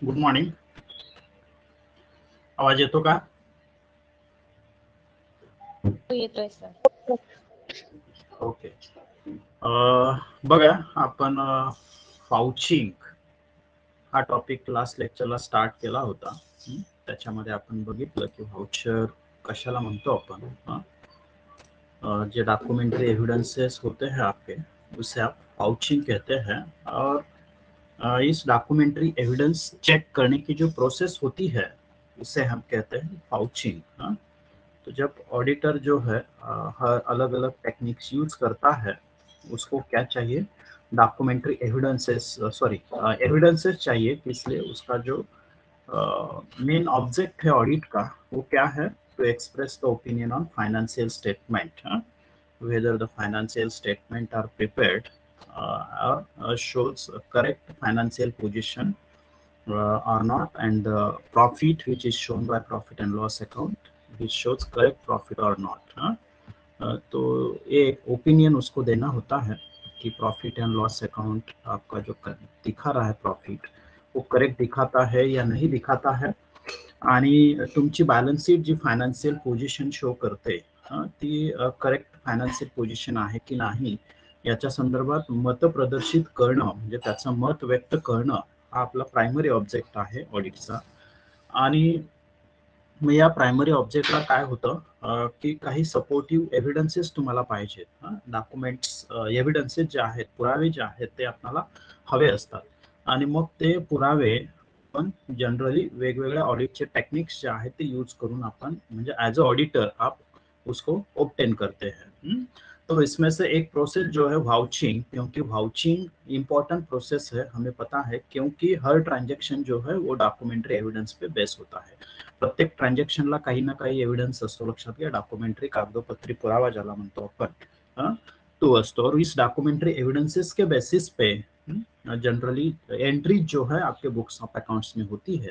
Good morning. आवाज येतो का? येतोय सर. ओके. बघा, आपण फाउचिंग हा टॉपिक लास्ट लेक्चरला स्टार्ट केला होता. त्याच्यामध्ये आपण बघितलं की व्हाउचर कशाला म्हणतो आपण. जो डॉक्यूमेंट्री एविडेंसेस होते हैं आपके, उसे आप फाउचिंग कहते हैं. और इस डॉक्यूमेंट्री एविडेंस चेक करने की जो प्रोसेस होती है उसे हम कहते हैं फाउचिंग. तो जब ऑडिटर जो है हर अलग अलग टेक्निक्स यूज करता है, उसको क्या चाहिए, डॉक्यूमेंट्री एविडेंसेस, सॉरी एविडेंसेस चाहिए. इसलिए उसका जो मेन ऑब्जेक्ट है ऑडिट का, वो क्या है, to express the opinion on financial statement, whether the financial statement are prepared or shows a correct financial position or not, and the profit which is shown by profit and loss account, which shows correct profit or not. तो ये opinion उसको देना होता है कि profit and loss account आपका जो दिखा रहा है प्रॉफिट, वो करेक्ट दिखाता है या नहीं दिखाता है. आणि तुमची बॅलन्स शीट जी फायनान्शियल पोझिशन शो करते, ती करेक्ट फायनान्शियल पोझिशन आहे की नाही याच्या संदर्भात मत प्रदर्शित करणं, म्हणजे त्याचं मत व्यक्त करणं, हा आपला प्रायमरी ऑब्जेक्ट आहे ऑडिटचा. आणि मग या प्रायमरी ऑब्जेक्टला काय होतं की काही सपोर्टिव्ह एव्हिडन्सेस तुम्हाला पाहिजेत. डॉक्युमेंट्स एव्हिडन्सेस जे आहेत, पुरावे जे आहेत, ते आपल्याला हवे असतात. आणि मग ते पुरावे आपण जनरली वेगवेगळ्या ऑडिटचे टेक्निक्स जे आहेत ते यूज करून आपण, म्हणजे ॲज अ ऑडिटर आप उसको ऑब्टेन करते हैं. तो इसमें से एक प्रोसेस जो है वाउचिंग, क्योंकि वाउचिंग इंपॉर्टेंट प्रोसेस है, हमें पता है, क्योंकि हर ट्रांजैक्शन जो है वो डॉक्यूमेंट्री एविडेंस पे बेस होता है. प्रत्येक ट्रान्झॅक्शनला काही ना काही एव्हिडन्स असतो. लक्षात घ्या, डॉक्युमेंट्री कागदोपत्री पुरावा ज्याला म्हणतो आपण, तो असतो. और इस डॉक्यूमेंट्री एविडेंसेस के बेसिस पे जनरली एंट्रीज जो है आपके बुक्स ऑफ अकाउंट्स में होती है.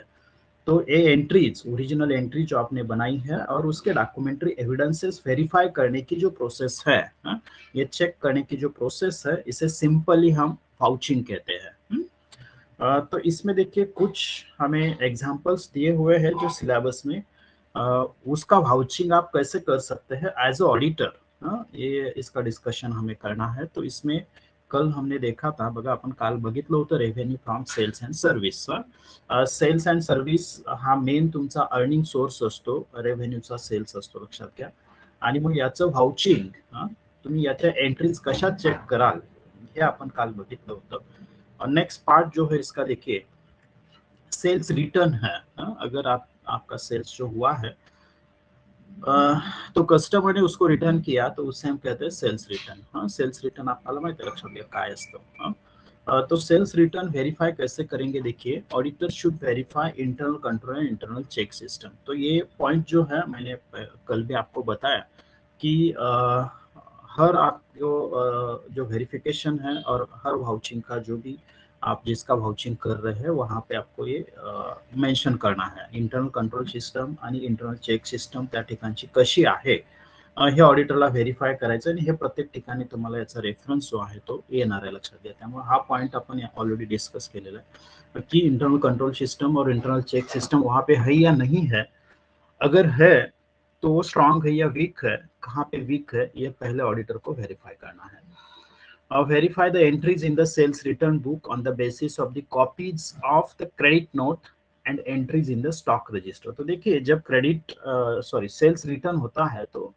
तो ये एंट्रीज, ओरिजिनल एंट्री जो आपने बनाई है और उसके डॉक्यूमेंट्री एविडेंसेस वेरीफाई करने की जो प्रोसेस है, ये चेक करने की जो प्रोसेस है, इसे सिंपली हम वाउचिंग कहते हैं. तो इसमें देखिए कुछ हमें एग्जांपल्स दिए हुए हैं जो सिलेबस में. उसका वाउचिंग आप कैसे कर सकते हैं एज अ ऑडिटर, ये इसका डिस्कशन हमें करना है. तो इसमें कल हमने देखा था, बघा आपण काल बघितलं होतं revenue from sales and service. Sales and service हा मेन तुमचा अर्निंग सोर्स असतो, रेव्हेन्यूचा सेल्स असतो, लक्षात घ्या. आणि मग याचं वाउचिंग, तुम्ही याच्या एंट्रीज कशा चेक कराल, हे आपण काल बघितलं होतं. और नेक्स्ट पार्ट जो है इसका देखिए, सेल्स रिटर्न है. अगर आपका सेल्स जो हुआ है तो कस्टमर ने उसको रिटर्न किया, तो उससे हम कहते हैं सेल्स रिटर्न. सेल्स रिटर्न आपल्याला माहिती आहे, लक्षात घ्या काय असतं. तो सेल्स रिटर्न वेरीफाई कैसे करेंगे, देखिए, auditor should verify internal control and internal check system. तो ये पॉइंट जो है मैंने कल भी आपको बताया कि हर आप जो वेरिफिकेशन है और हर वाउचिंग का जो भी आप जिसका वाउचिंग कर रहे हैं, वहाँ पे आपको ये मेन्शन करना है. इंटरनल कंट्रोल सिस्टम आणि इंटरनल चेक सिस्टम त्या ठिकाणची कशी आहे, हे ऑडिटरला व्हेरीफाय करायचं. आणि हे प्रत्येक ठिकाणी तुम्हाला याचा रेफरन्स जो आहे तो येणार आहे, लक्षात घ्या. त्यामुळे हा पॉइंट आपण ऑलरेडी डिस्कस केलेला आहे की इंटरनल कंट्रोल सिस्टम और इंटरनल चेक सिस्टम वहाँ पे है या नहीं है. अगर है तो वो स्ट्रांग है या वीक है, कहाँ पे वीक है, ये पहले ऑडिटर को वेरीफाई करना है. Verify the entries in the sales return book on the basis of the copies of the credit note and entries in the stock register. तो देखिए, जब क्रेडिट सेल्स रिटर्न होता है तो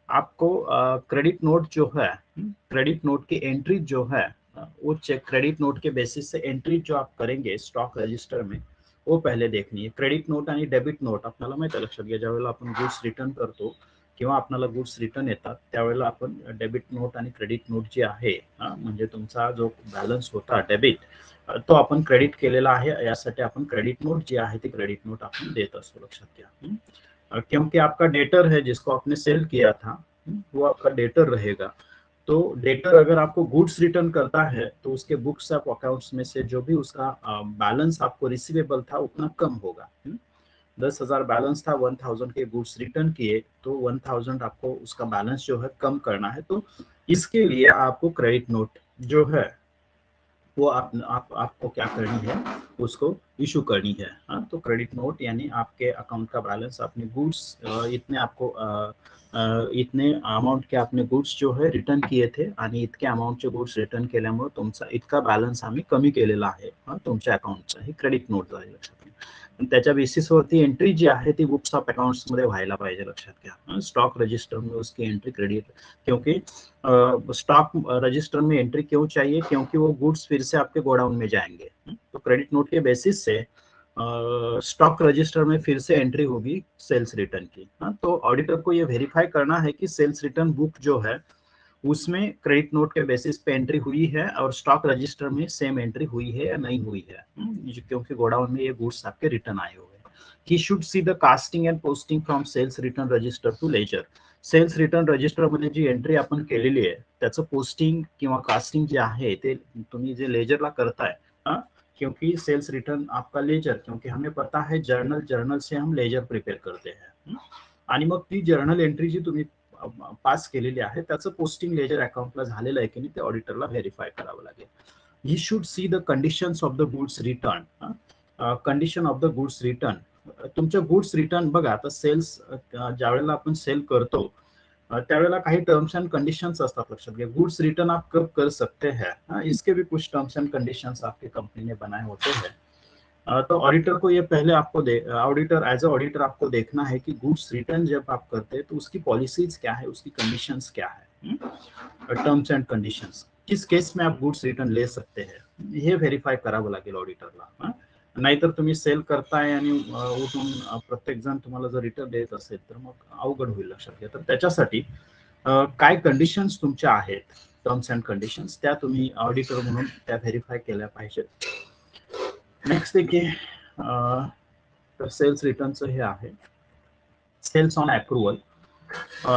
आपको क्रेडिट नोट जो है, क्रेडिट नोट की एंट्री जो है, वो चेक, क्रेडिट नोट के बेसिस से एंट्री जो आप करेंगे स्टॉक रजिस्टर में, वो पहले देखनी है. क्रेडिट नोट आणि डेबिट नोट आपल्याला माहिती आहे, लक्षात घ्या, ज्यावेळेला आपण गुड्स रिटर्न करतो किंवा आपल्याला गुड्स रिटर्न येतात, त्यावेळेला आपण डेबिट नोट आणि क्रेडिट नोट जी आहे, म्हणजे तुमचा जो बॅलन्स होता डेबिट, तो आपण क्रेडिट केलेला आहे, यासाठी आपण क्रेडिट नोट जी आहे ती क्रेडिट नोट आपण देत असतो, लक्षात घ्या. क्योंकि आपका डेटर है जिसको आपने सेल किया था, वो आपका डेटर रहेगा. तो डेटर अगर आपको गुड्स रिटर्न करता है तो उसके बुक्स ऑफ अकाउंट्स में से जो भी उसका बैलेंस आपको रिसीवेबल था उतना कम होगा. 10,000 बैलेंस था, 1,000 के गुड्स रिटर्न किए, तो 1,000 आपको उसका बैलेंस जो है कम करना है. तो इसके लिए आपको क्रेडिट नोट जो है वो आपको क्या करनी है, उसको इशू करनी है। हाँ, तो क्रेडिट नोट यानी आपके अकाउंट का बैलेंस, अपने गुड्स इतने आपको इतने अमाऊंट के आपने गुड्स जो है रिटर्न किए थे आणि इतके अमाऊंटचे गुड्स रिटर्न केल्यामुळे तुमचा इतका बॅलन्स आम्ही कमी केलेला आहे तुमच्या अकाउंटचा, हे क्रेडिट नोट जाईल लक्षात घ्या. आणि त्याच्या बेसिसवरती एंट्री जी आहे ती बुक्स ऑफ अकाउंट्स मध्ये व्हायला पाहिजे, लक्षात घ्या. स्टॉक रजिस्टर में उसकी एंट्री क्रेडिट, क्योंकि स्टॉक रजिस्टर में एंट्री क्यों चाहिए, क्योंकि वो गुड्स फिर से आपके गोडाउन में जाएंगे. तो क्रेडिट नोट के बेसिस से स्टॉक रजिस्टर में फिर से एंट्री होगी सेल्स रिटर्न की. तो ऑडिटर को ये वेरीफाई करना है कि सेल्स रिटर्न बुक जो है उसमें क्रेडिट नोट के बेसिस पे एंट्री हुई है और स्टॉक रजिस्टर में सेम एंट्री हुई है या नहीं हुई है, क्योंकि गोडाउन में ये गुड्स आपके रिटर्न आए हुए हैं. He should see the casting and posting from sales return register to ledger. Sales return register मध्ये जी एंट्री आपण केलेली आहे त्याचं पोस्टिंग किंवा कास्टिंग जे आहे ते तुम्ही जे लेजरला करताय, क्योंकि सेल्स रिटर्न आपका लेजर, क्योंकि हमें पता है जर्नल से हम लेजर प्रिपेयर करते हैं. आणि मग ती जर्नल एंट्री जी तुम्ही पास केलेली आहे त्याचं पोस्टिंग लेजर अकाउंटला झालेलं आहे की नाही ते ऑडिटरला व्हेरीफाय करावं लागेल. ही should see the conditions of the goods return. Condition of the goods return, तुमच्या गुड्स रिटर्न बघा, आता सेल्स ज्या वेळेला आपण सेल करतो त्यावेळेला काही टर्म्स एंड कंडीशंस असतात, लक्षात घ्या. गुड्स रिटर्न आप कब कर सकते हैं, इसके भी कुछ टर्म्स एंड कंडीशंस आपकी कंपनी ने बनाए होते हैं. तो ऑडिटर को ये पहले आपको ऑडिटर एज अ ऑडिटर आपको देखना है कि गुड्स रिटर्न जब आप करते हैं तो उसकी पॉलिसीज क्या है, उसकी कंडीशंस क्या है, टर्म्स एंड कंडिशंस, किस केस में आप गुड्स रिटर्न ले सकते हैं, हे व्हेरीफाय करावं लागेल ऑडिटरला. नाहीतर तुम्ही सेल करताय आणि उठून प्रत्येक जण तुम्हाला जर रिटर्न देत असेल तर मग अवघड होईल, लक्षात घ्या. तर त्याच्यासाठी काय कंडिशन्स तुमच्या आहेत, टर्म्स अँड कंडिशन्स, त्या तुम्ही ऑडिटर म्हणून त्या व्हेरीफाय केल्या पाहिजेत. नेक्स्ट देखिए, तर सेल्स रिटर्नचं हे आहे. सेल्स ऑन अप्रूवल,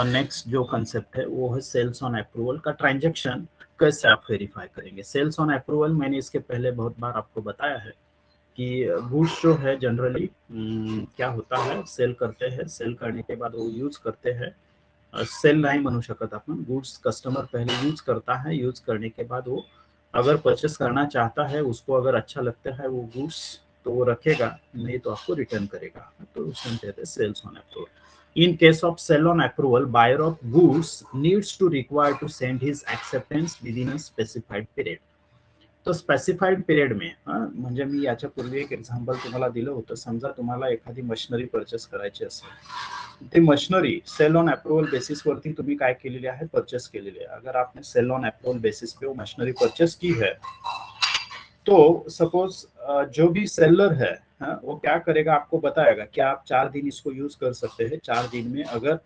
नेक्स्ट जो कंसेप्ट है वो है सेल्स ऑन अप्रूवल का ट्रांजेक्शन कैसे आप वेरीफाई करेंगे. सेल्स ऑन अप्रूवल मैंने इसके पहले बहुत बार आपको बताया है कि गुड्स जो है जनरली क्या होता है, सेल करते हैं, सेल करने के बाद वो यूज करते हैं, सेल नहीं म्हणू शकत आपण, गुड्स कस्टमर पहले यूज करता है, यूज करने के बाद वो अगर परचेस करना चाहता है, उसको अगर अच्छा लगता है वो गुड्स तो वो रखेगा, नहीं तो आपको रिटर्न करेगा. तो उसमें कहते हैं sales on approval. In case of sell on approval, buyer of goods needs to require to send his acceptance within a specified period. तो स्पेसिफाईड पिरियड में, म्हणजे मी याच्यापूर्वी एक एक्झाम्पल तुम्हाला दिलं होतं. समजा तुम्हाला एखादी मशिनरी परचेस करायची असेल, ती machinery sale on approval basis वरती तुम्ही काय केलेली आहे, परचेस केलेली आहे. अगर आपने सेल ऑन अप्रूवल बेसिस पे वो मशीनरी परचेस की है तो सपोज जो भी सेलर है वो क्या करेगा, आपको बताएगा कि आप 4 दिन इसको यूज कर सकते हैं. 4 दिन में अगर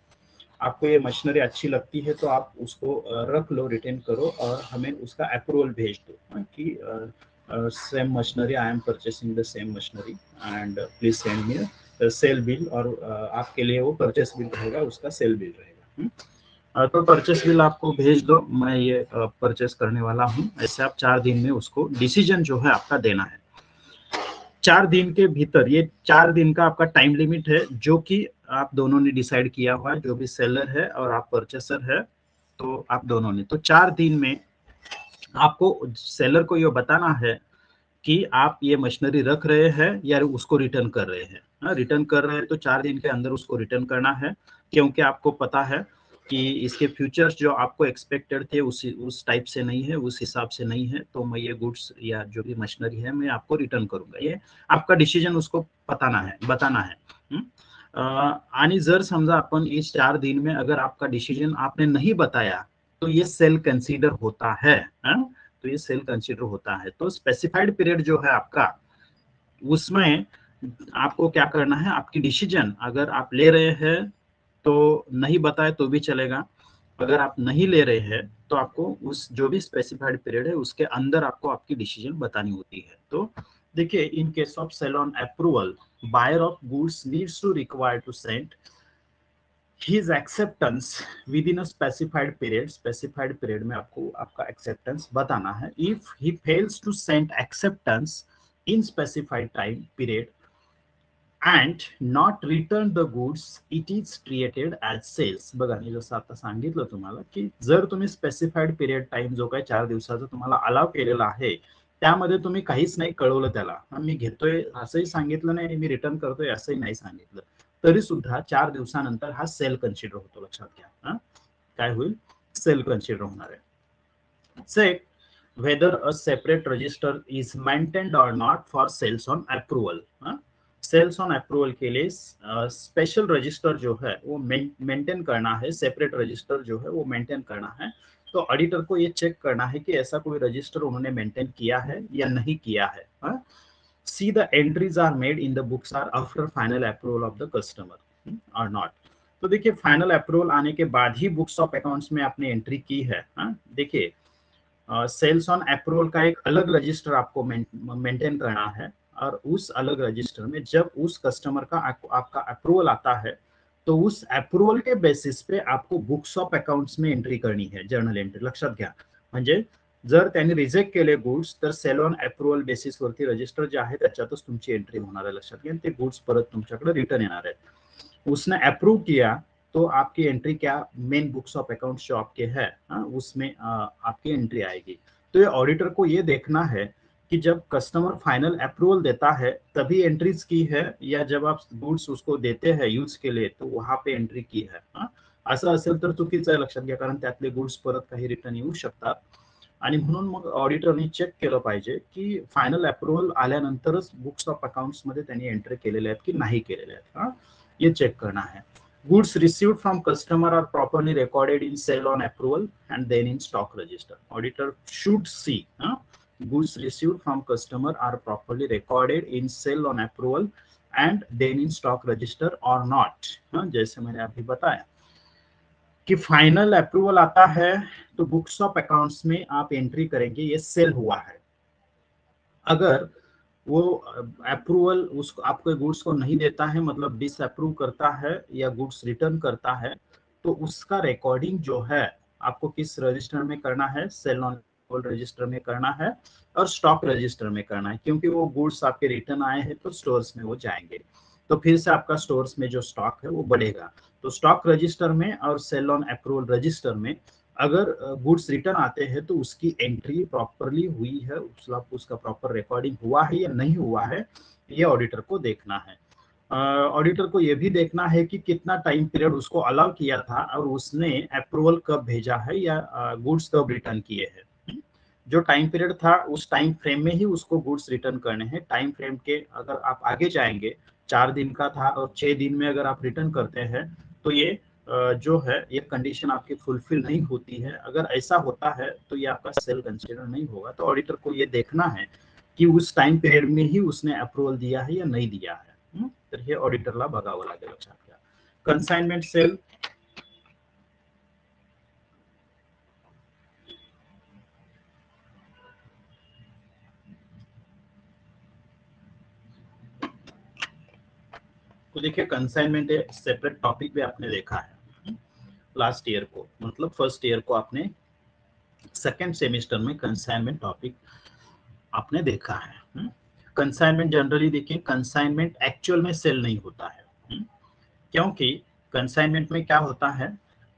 आपको ये मशीनरी अच्छी लगती है तो आप उसको रख लो, रिटेन करो और हमें उसका अप्रूवल भेज दो कि same machinery, I am purchasing the same machinery and please send me sale bill, और आपके लिए वो परचेस बिल रहेगा, उसका सेल बिल रहेगा. तो परचेस बिल आपको भेज दो, मैं ये परचेस करने वाला हूँ, ऐसे आप 4 दिन में उसको डिसीजन जो है आपका देना है. 4 दिन के भीतर, ये 4 दिन का आपका टाइम लिमिट है जो कि आप दोनों ने डिसाइड किया हुआ है, जो भी सेलर है और आप परचेसर है, तो आप दोनों ने. तो 4 दिन में आपको सेलर को ये बताना है कि आप ये मशीनरी रख रहे हैं या उसको रिटर्न कर रहे हैं. रिटर्न कर रहे हैं तो 4 दिन के अंदर उसको रिटर्न करना है, क्योंकि आपको पता है कि इसके फ्यूचर्स जो आपको एक्सपेक्टेड थे उस टाइप से नहीं है, उस हिसाब से नहीं है, तो मैं ये गुड्स या जो भी मशीनरी है मैं आपको रिटर्न करूंगा. ये आपका डिसीजन उसको बताना है. आणि जर समजा अपन इस 4 दिन में अगर आपका डिसीजन आपने नहीं बताया तो ये सेल कंसीडर होता है. तो ये सेल कंसीडर होता है. तो स्पेसिफाइड पीरियड जो है आपका, उसमें आपको क्या करना है, आपकी डिसीजन अगर आप ले रहे हैं तो नहीं बताए तो भी चलेगा, अगर आप नहीं ले रहे हैं तो आपको उस जो भी स्पेसिफाइड पीरियड है उसके अंदर आपको आपकी डिसीजन बतानी होती है. तो देखिए, in case of sale on approval, buyer of goods needs to require to send his acceptance within a specified period में आपको आपका acceptance बताना है. If he fails to send acceptance in specified time period and not return the goods, it is treated as sales. बघा, मी जसं आता सांगितलं तुम्हाला की जर तुम्ही स्पेसिफाईड पिरियड टाइम जो काही 4 दिवसाचा तुम्हाला अलाव केलेला आहे त्यामध्ये तुम्ही काहीच नाही कळवलं त्याला, मी घेतोय असंही सांगितलं नाही, मी रिटर्न करतोय असंही नाही सांगितलं, तरी सुद्धा 4 दिवसानंतर हा सेल कन्सिडर होतो. लक्षात घ्या. काय होईल? सेल कन्सिडर होणार आहे. Check whether a separate register is maintained or not for sales on approval. Sales on approval के लिए स्पेशल रजिस्टर जो है वो मेंटेन करना है, सेपरेट रजिस्टर जो है वो मेंटेन करना है. तो ऑडिटर को ये चेक करना है कि ऐसा कोई रजिस्टर उन्होंने मेंटेन किया है या नहीं किया है. See the entries are made in the books are after final approval of the customer और नॉट. तो देखिए फाइनल अप्रूवल आने के बाद ही बुक्स ऑफ अकाउंट्स में आपने एंट्री की है. देखिए सेल्स ऑन अप्रूवल का एक अलग रजिस्टर आपको मेंटेन करना है, और उस अलग रजिस्टर में जब उस कस्टमर का आपका अप्रूवल आता है तो उस अप्रूवल के बेसिस पे आपको बुक्स ऑफ अकाउंट्स में एंट्री करनी है, जर्नल एंट्री. लक्षात घ्या. म्हणजे जर त्यांनी रिजेक्ट केले गुड्स तर सेल ऑन अप्रूवल बेसिस वरती रजिस्टर जे आहे त्याच्यातच तुमची एंट्री होणार आहे. लक्षात घ्या. ते गुड्स परत तुमच्याकडे रिटर्न येणार आहेत. उसने अप्रूव किया तो आपकी एंट्री क्या मेन बुक्स ऑफ अकाउंट्स जो आपके है उसमें आपकी एंट्री आएगी. तो ये ऑडिटर को ये देखना है कि जब कस्टमर फाइनल अप्रूवल देता है तभी एंट्रीज की है, या जब आप गुड्स उसको देते हैं यूज के लिए तो वहां पे एंट्री की है. असं असेल तर चुकीचं आहे. लक्षात घ्या. कारण त्यातले गुड्स परत काही रिटर्न येऊ शकतात, आणि म्हणून मग ऑडिटरने चेक केलं पाहिजे की फायनल अप्रूवल आल्यानंतरच बुक्स ऑफ अकाउंट्स मध्ये त्यांनी एंट्री केलेले आहेत की नाही केलेले आहेत. ये चेक करना है. Goods received from customer are properly recorded in sale on approval and then in stock register. Auditor should see goods received from customer are properly recorded in sale on approval and then in stock register or not. जैसे मैंने अभी बताया कि final approval आता है तो books of accounts में आप एंट्री करेंगे ये सेल हुआ है. अगर वो अप्रूवल उसको आपको गुड्स को नहीं देता है, मतलब डिसअप्रूव करता है या गुड्स रिटर्न करता है, तो उसका रिकॉर्डिंग जो है आपको किस रजिस्टर में करना है? सेल ऑन रजिस्टर में करना है और स्टॉक रजिस्टर में करना है, क्योंकि वो गुड्स आपके रिटर्न आए हैं तो स्टोर्स में वो जाएंगे, तो फिर से आपका स्टोर्स में जो स्टॉक है वो बढ़ेगा. तो स्टॉक रजिस्टर में और सेल ऑन अप्रूवल रजिस्टर में अगर गुड्स रिटर्न आते हैं तो उसकी एंट्री प्रॉपरली हुई है, उसका प्रॉपर रिकॉर्डिंग हुआ है या नहीं हुआ है, ये ऑडिटर को देखना है. ऑडिटर को ये भी देखना है कि कितना टाइम पीरियड उसको अलाउ किया था और उसने अप्रूवल कब भेजा है या गुड्स कब रिटर्न किए हैं. जो टाइम पीरियड था उस टाइम फ्रेम में ही उसको गुड्स रिटर्न करने हैं. टाइम फ्रेम के अगर आप आगे जाएंगे, 4 दिन का था और 6 दिन में अगर आप रिटर्न करते हैं तो ये जो है ये कंडीशन आपकी फुलफिल नहीं होती है. अगर ऐसा होता है तो ये आपका सेल कंसिडर नहीं होगा. तो ऑडिटर को ये देखना है की उस टाइम पिरियड में ही उसने अप्रूवल दिया है या नहीं दिया है. तर हे ऑडिटरला बघावं लागेल. लक्षात घ्या. कन्साइनमेंट सेल तो देखिए कंसाइनमेंट एक सेपरेट टॉपिक भी आपने देखा है लास्ट ईयर को, मतलब फर्स्ट ईयर को आपने सेकेंड सेमेस्टर में कंसाइनमेंट टॉपिक आपने देखा है. कंसाइनमेंट जनरली देखिए कंसाइनमेंट एक्चुअल में सेल नहीं होता है, क्योंकि कंसाइनमेंट में क्या होता है,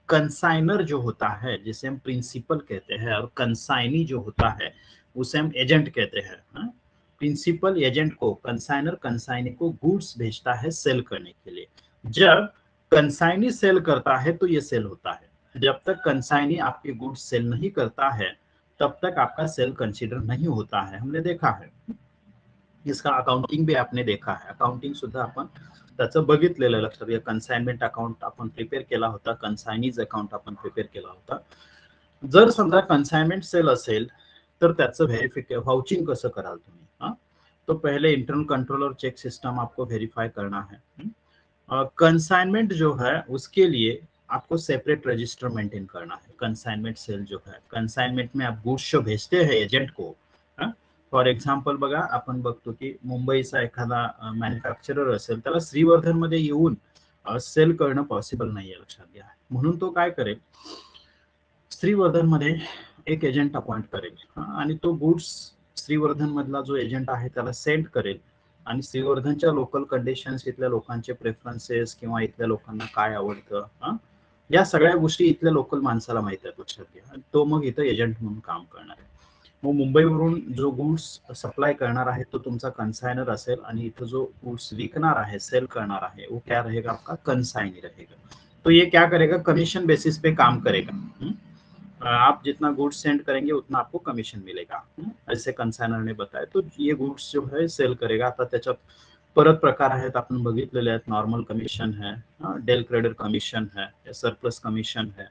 कंसाइनर जो होता है जिसे हम प्रिंसिपल कहते हैं और कंसाइनी जो होता है उसे हम एजेंट कहते हैं. प्रिंसिपल एजेंट को कंसाइनर कंसाइनी को गुड्स भेजता है सेल करने के लिए. जब कंसाइनी सेल करता है तो ये सेल होता है. जब तक कंसाइनी आपके गुड्स सेल नहीं करता है तब तक आपका सेल कंसिडर नहीं होता है. हमने देखा है इसका अकाउंटिंग भी आपने देखा है. अकाउंटिंग सुद्धा आपण त्याचं बघितलेलं. लक्षात घ्या. कन्साइनमेंट अकाउंट आपण प्रिपेअर केला होता, कन्साइनीज अकाउंट आपण प्रिपेअर केला होता. जर समजा कन्साइनमेंट सेल असेल तर त्याचं व्हेरिफिकेशन वाउचिंग कसं कराल तुम्ही? तो पहले इंटरनल कंट्रोल और चेक सिस्टम आपको वेरीफाई करना है. कंसाइनमेंट जो है उसके लिए आपको सेपरेट रजिस्टर मेंटेन करना है. कंसाइनमेंट सेल जो है, कंसाइनमेंट में आप गुड्स जो भेजते हैं एजेंट को, फॉर एक्झाम्पल बघा आपण बघतो की मुंबईचा एखादा मॅन्युफॅक्चरर असेल त्याला श्रीवर्धन मध्ये येऊन सेल करणं पॉसिबल नाहीये. लक्षात घ्या. म्हणून तो काय करेल, श्रीवर्धन मध्ये एक एजंट अपॉइंट करेल आणि तो गुड्स श्रीवर्धन मधला जो एजंट आहे त्याला सेंड करेल, आणि श्रीवर्धनच्या लोकल कंडिशन्स, इथल्या लोकांचे प्रेफरन्सेस किंवा इथल्या लोकांना काय आवडतं या सगळ्या गोष्टी इथल्या लोकल माणसाला माहिती आहेत. लक्षात घ्या. तो मग इथं एजंट म्हणून काम करणार आहे. मग मुंबईवरून जो गुड्स सप्लाय करणार आहे तो तुमचा कन्सायनर असेल आणि इथं जो गुड्स विकणार आहे, सेल करणार आहे, वो क्या रहेगा आपका कंसाइनी रहेगा। तो ये क्या करेगा, कमीशन बेसिस पे काम करेगा। आप जितना गुड्स सेंड करेंगे उतना आपको कमीशन मिलेगा, ऐसे कंसायनर ने बताया। तो ये गुड्स जो है सेल करेगा। आता त्याच्यात परत प्रकार आहेत, आपण बघितलेले आहेत। नॉर्मल कमीशन है, डेल क्रेडिट कमीशन है, सरप्लस कमीशन है,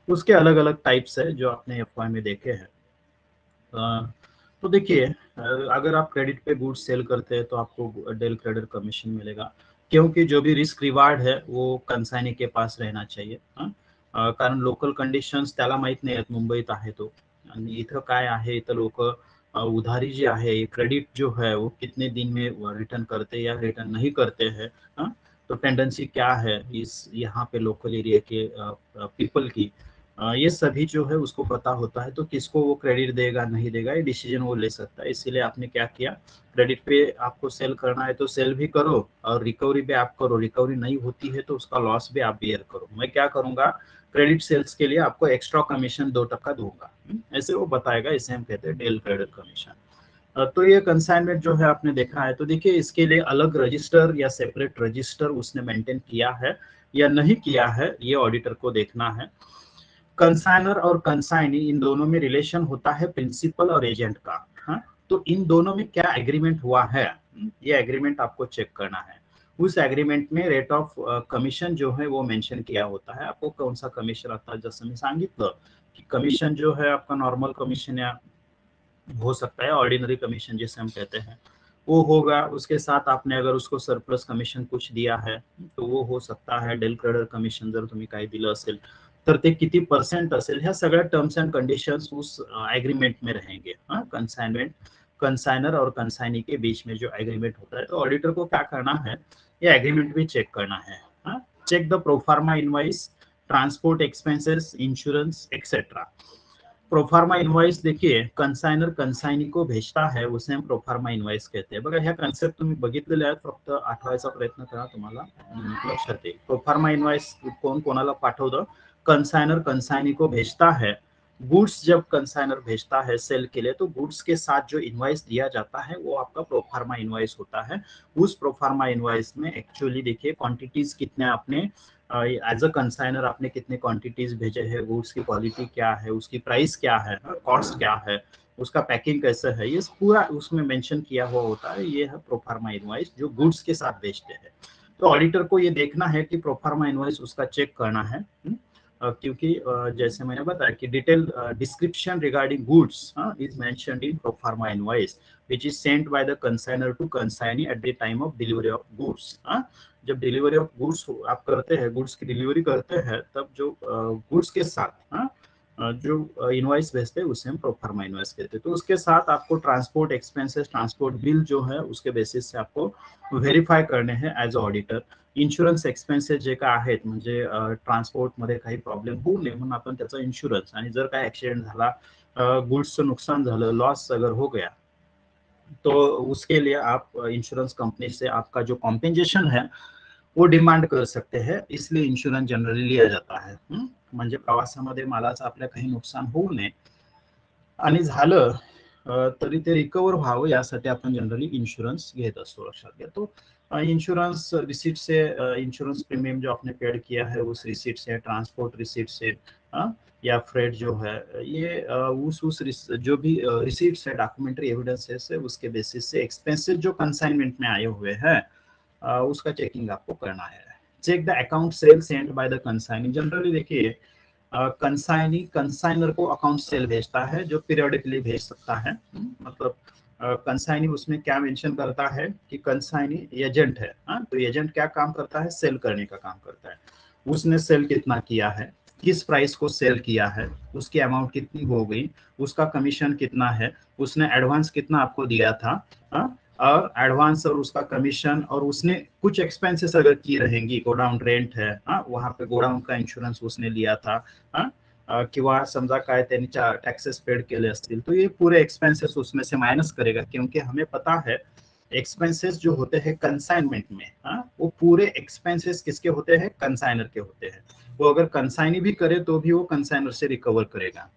उसके अलग अलग टाइप्स है जो आपने एफवाई में देखे हैं। तो देखिए, अगर आप क्रेडिट पे गुड्स सेल करते हैं तो आपको डेल क्रेडिट कमीशन मिलेगा, क्योंकि जो भी रिस्क रिवार्ड है वो कंसायनी के पास रहना चाहिए। कारण लोकल कंडिशन्स त्याला माहित नाही आहेत, मुंबईत आहे तो, आणि इथं काय आहे, इथं लोक उधारी जी है, क्रेडिट जो है वो कितने दिन में रिटर्न करते या रिटर्न नहीं करते हैं, तो टेंडेंसी क्या है इस यहाँ पे लोकल एरिया के पीपल की, ये सभी जो है उसको पता होता है। तो किसको वो क्रेडिट देगा नहीं देगा ये डिसीजन वो ले सकता है। इसीलिए आपने क्या किया, क्रेडिट पे आपको सेल करना है तो सेल भी करो, और रिकवरी भी आप करो। रिकवरी नहीं होती है तो उसका लॉस भी आप बियर करो। मैं क्या करूंगा, क्रेडिट सेल्स के लिए आपको एक्स्ट्रा कमीशन 2% दूंगा, ऐसे वो बताएगा। इसे हम कहते हैं डेल क्रेडिट कमीशन। तो ये कंसाइनमेंट जो है आपने देखा है। तो देखिए, इसके लिए अलग रजिस्टर या सेपरेट रजिस्टर उसने मेंटेन किया है या नहीं किया है, ये ऑडिटर को देखना है। कंसाइनर और कंसाइनी इन दोनों में रिलेशन होता है प्रिंसिपल और एजेंट का। तो इन दोनों में क्या एग्रीमेंट हुआ है, ये एग्रीमेंट आपको चेक करना है। उस एग्रीमेंट में रेट ऑफ कमिशन जो है वो मेंशन किया होता है, आपको कौन सा कमिशन आता है। जैसे मी सांगितलं की कमिशन जो है आपका नॉर्मल कमिशन या हो सकता है ऑर्डिनरी कमीशन जिसे हम कहते हैं, वो होगा। उसके साथ आपने अगर उसको सरप्लस कमिशन कुछ दिया है तो वो हो सकता है। डेल क्रेडिट कमिशन जर तुम्ही काही दिलं असेल तर ते किती % असेल, ह्या सगळ्या टर्म्स एंड कंडिशंस उस एग्रीमेंट में रहेंगे। कंसाइनमेंट, कंसाइनर और कंसाइनी के बीच में जो एग्रीमेंट होता है, तो ऑडिटर को क्या करना है, ये एग्रीमेंट भी चेक करना है। Check the proforma invoice, transport expenses, insurance etcetera. Proforma invoice देखिए, कंसाइनर कंसाइनी को भेजता है, उसे हम प्रोफार्मा इनवॉइस कहते हैं। बघा, ह्या कन्सेप्ट तुम्ही बघितलेले आहेत, फक्त आठवायचा प्रयत्न करा, तुम्हाला लक्षात येईल। प्रोफार्मा इनवॉइस कोण कोणाला पाठवतं, कंसाइनर कंसाइनी को भेजता है। गुड्स जब कंसाइनर भेजता है सेल के लिए, तो गुड्स के साथ जो इनवॉइस दिया जाता है वो आपका प्रोफार्मा इनवॉइस होता है। उस प्रोफार्मा इनवॉइस में एक्चुअली देखिए क्वांटिटीज कितने आपने एज अ कंसाइनर आपने कितने क्वांटिटीज भेजे हैं, गुड्स की क्वालिटी क्या है, उसकी प्राइस क्या है, कॉस्ट क्या है, उसका पैकिंग कैसे है, ये पूरा उसमें मेंशन किया हुआ होता है। ये है प्रोफार्मा इनवॉइस जो गुड्स के साथ भेजते हैं। तो ऑडिटर को ये देखना है कि प्रोफार्मा इनवॉइस उसका चेक करना है, क्योंकि जैसे मैंने बताया कि detail description regarding goods is mentioned in proforma invoice which is sent by the consignor to consignee at the time of delivery of goods। जब डिलीवरी ऑफ गुड्स आप करते हैं, गुड्स की डिलीवरी करते हैं, तब जो गुड्स के साथ जो इनवॉइस भेजते हैं उसे हम प्रोफार्मा इनवॉइस कहते हैं। तो उसके साथ आपको ट्रांसपोर्ट एक्सपेंसेस, ट्रांसपोर्ट बिल जो है उसके बेसिस से आपको व्हेरीफाय करणे हैं as a auditor. Insurance expenses जे काय आहेत, म्हणजे ट्रान्सपोर्टमध्ये काही प्रॉब्लेम होऊ नये म्हणून आपण त्याचा इन्शुरन्स, आणि जर काय ऍक्सिडेंट झाला, गुड्सचं नुकसान झालं, लॉस अगर हो गया, तो उसके लिए आप इंश्योरेंस कंपनी से आपका जो कॉम्पेन्सेशन है वो डिमांड कर सकते हैं। इसलिए इन्शुरन्स जनरली लिया जाता है। म्हणजे प्रवासामध्ये मालाचं आपल्या काही नुकसान होऊ नये, आणि झालं तरी ते रिकवर व्हावं यासाठी आपण जनरली इन्शुरन्स घेत असतो, लक्षात घ्या। तो इंश्योरेंस रिसीट से, इंश्योरेंस प्रीमियम जो आपने पेड किया है उस रिसीट से, ट्रांसपोर्ट रिसीट से, या फ्रेट जो है, ये उस जो भी रिसीट्स है, डॉक्यूमेंट्री एविडेंसेस है, उसके बेसिस से एक्सपेंसेस जो कंसाइनमेंट में आए हुए हैं उसका चेकिंग आपको करना है। Check the account sale send by the consignee. Generally देखिए, कंसाइनी कंसाइनर को अकाउंट सेल भेजता है जो पीरियडिकली भेज सकता है। मतलब कंसाइनी उसमें क्या मेंशन करता है कि कंसाइनी एजेंट है। तो एजेंट क्या काम करता है, सेल करने का काम करता है। उसने सेल कितना किया है, किस प्राइस को सेल किया है, उसकी अमाउंट कितनी हो गई, उसका कमीशन कितना है, उसने एडवांस कितना आपको दिया था, और एडवांस और उसका कमीशन, और उसने कुछ एक्सपेंसेस अगर की रहेंगी, गोडाउन रेंट है, वहां पे गोडाउन का इंश्योरेंस उसने लिया था, किंवा समजा काय त्यांनी टैक्सेस पेड केले असतील, तो ये पूरे एक्सपेंसेस उसमें से माइनस करेगा। क्योंकि हमें पता है एक्सपेंसेस जो होते हैं कंसाइनमेंट में, वो पूरे एक्सपेंसेस किसके होते हैं, कंसाइनर के होते हैं। वो अगर कंसाइनी भी करे तो भी वो कंसाइनर से रिकवर करेगा।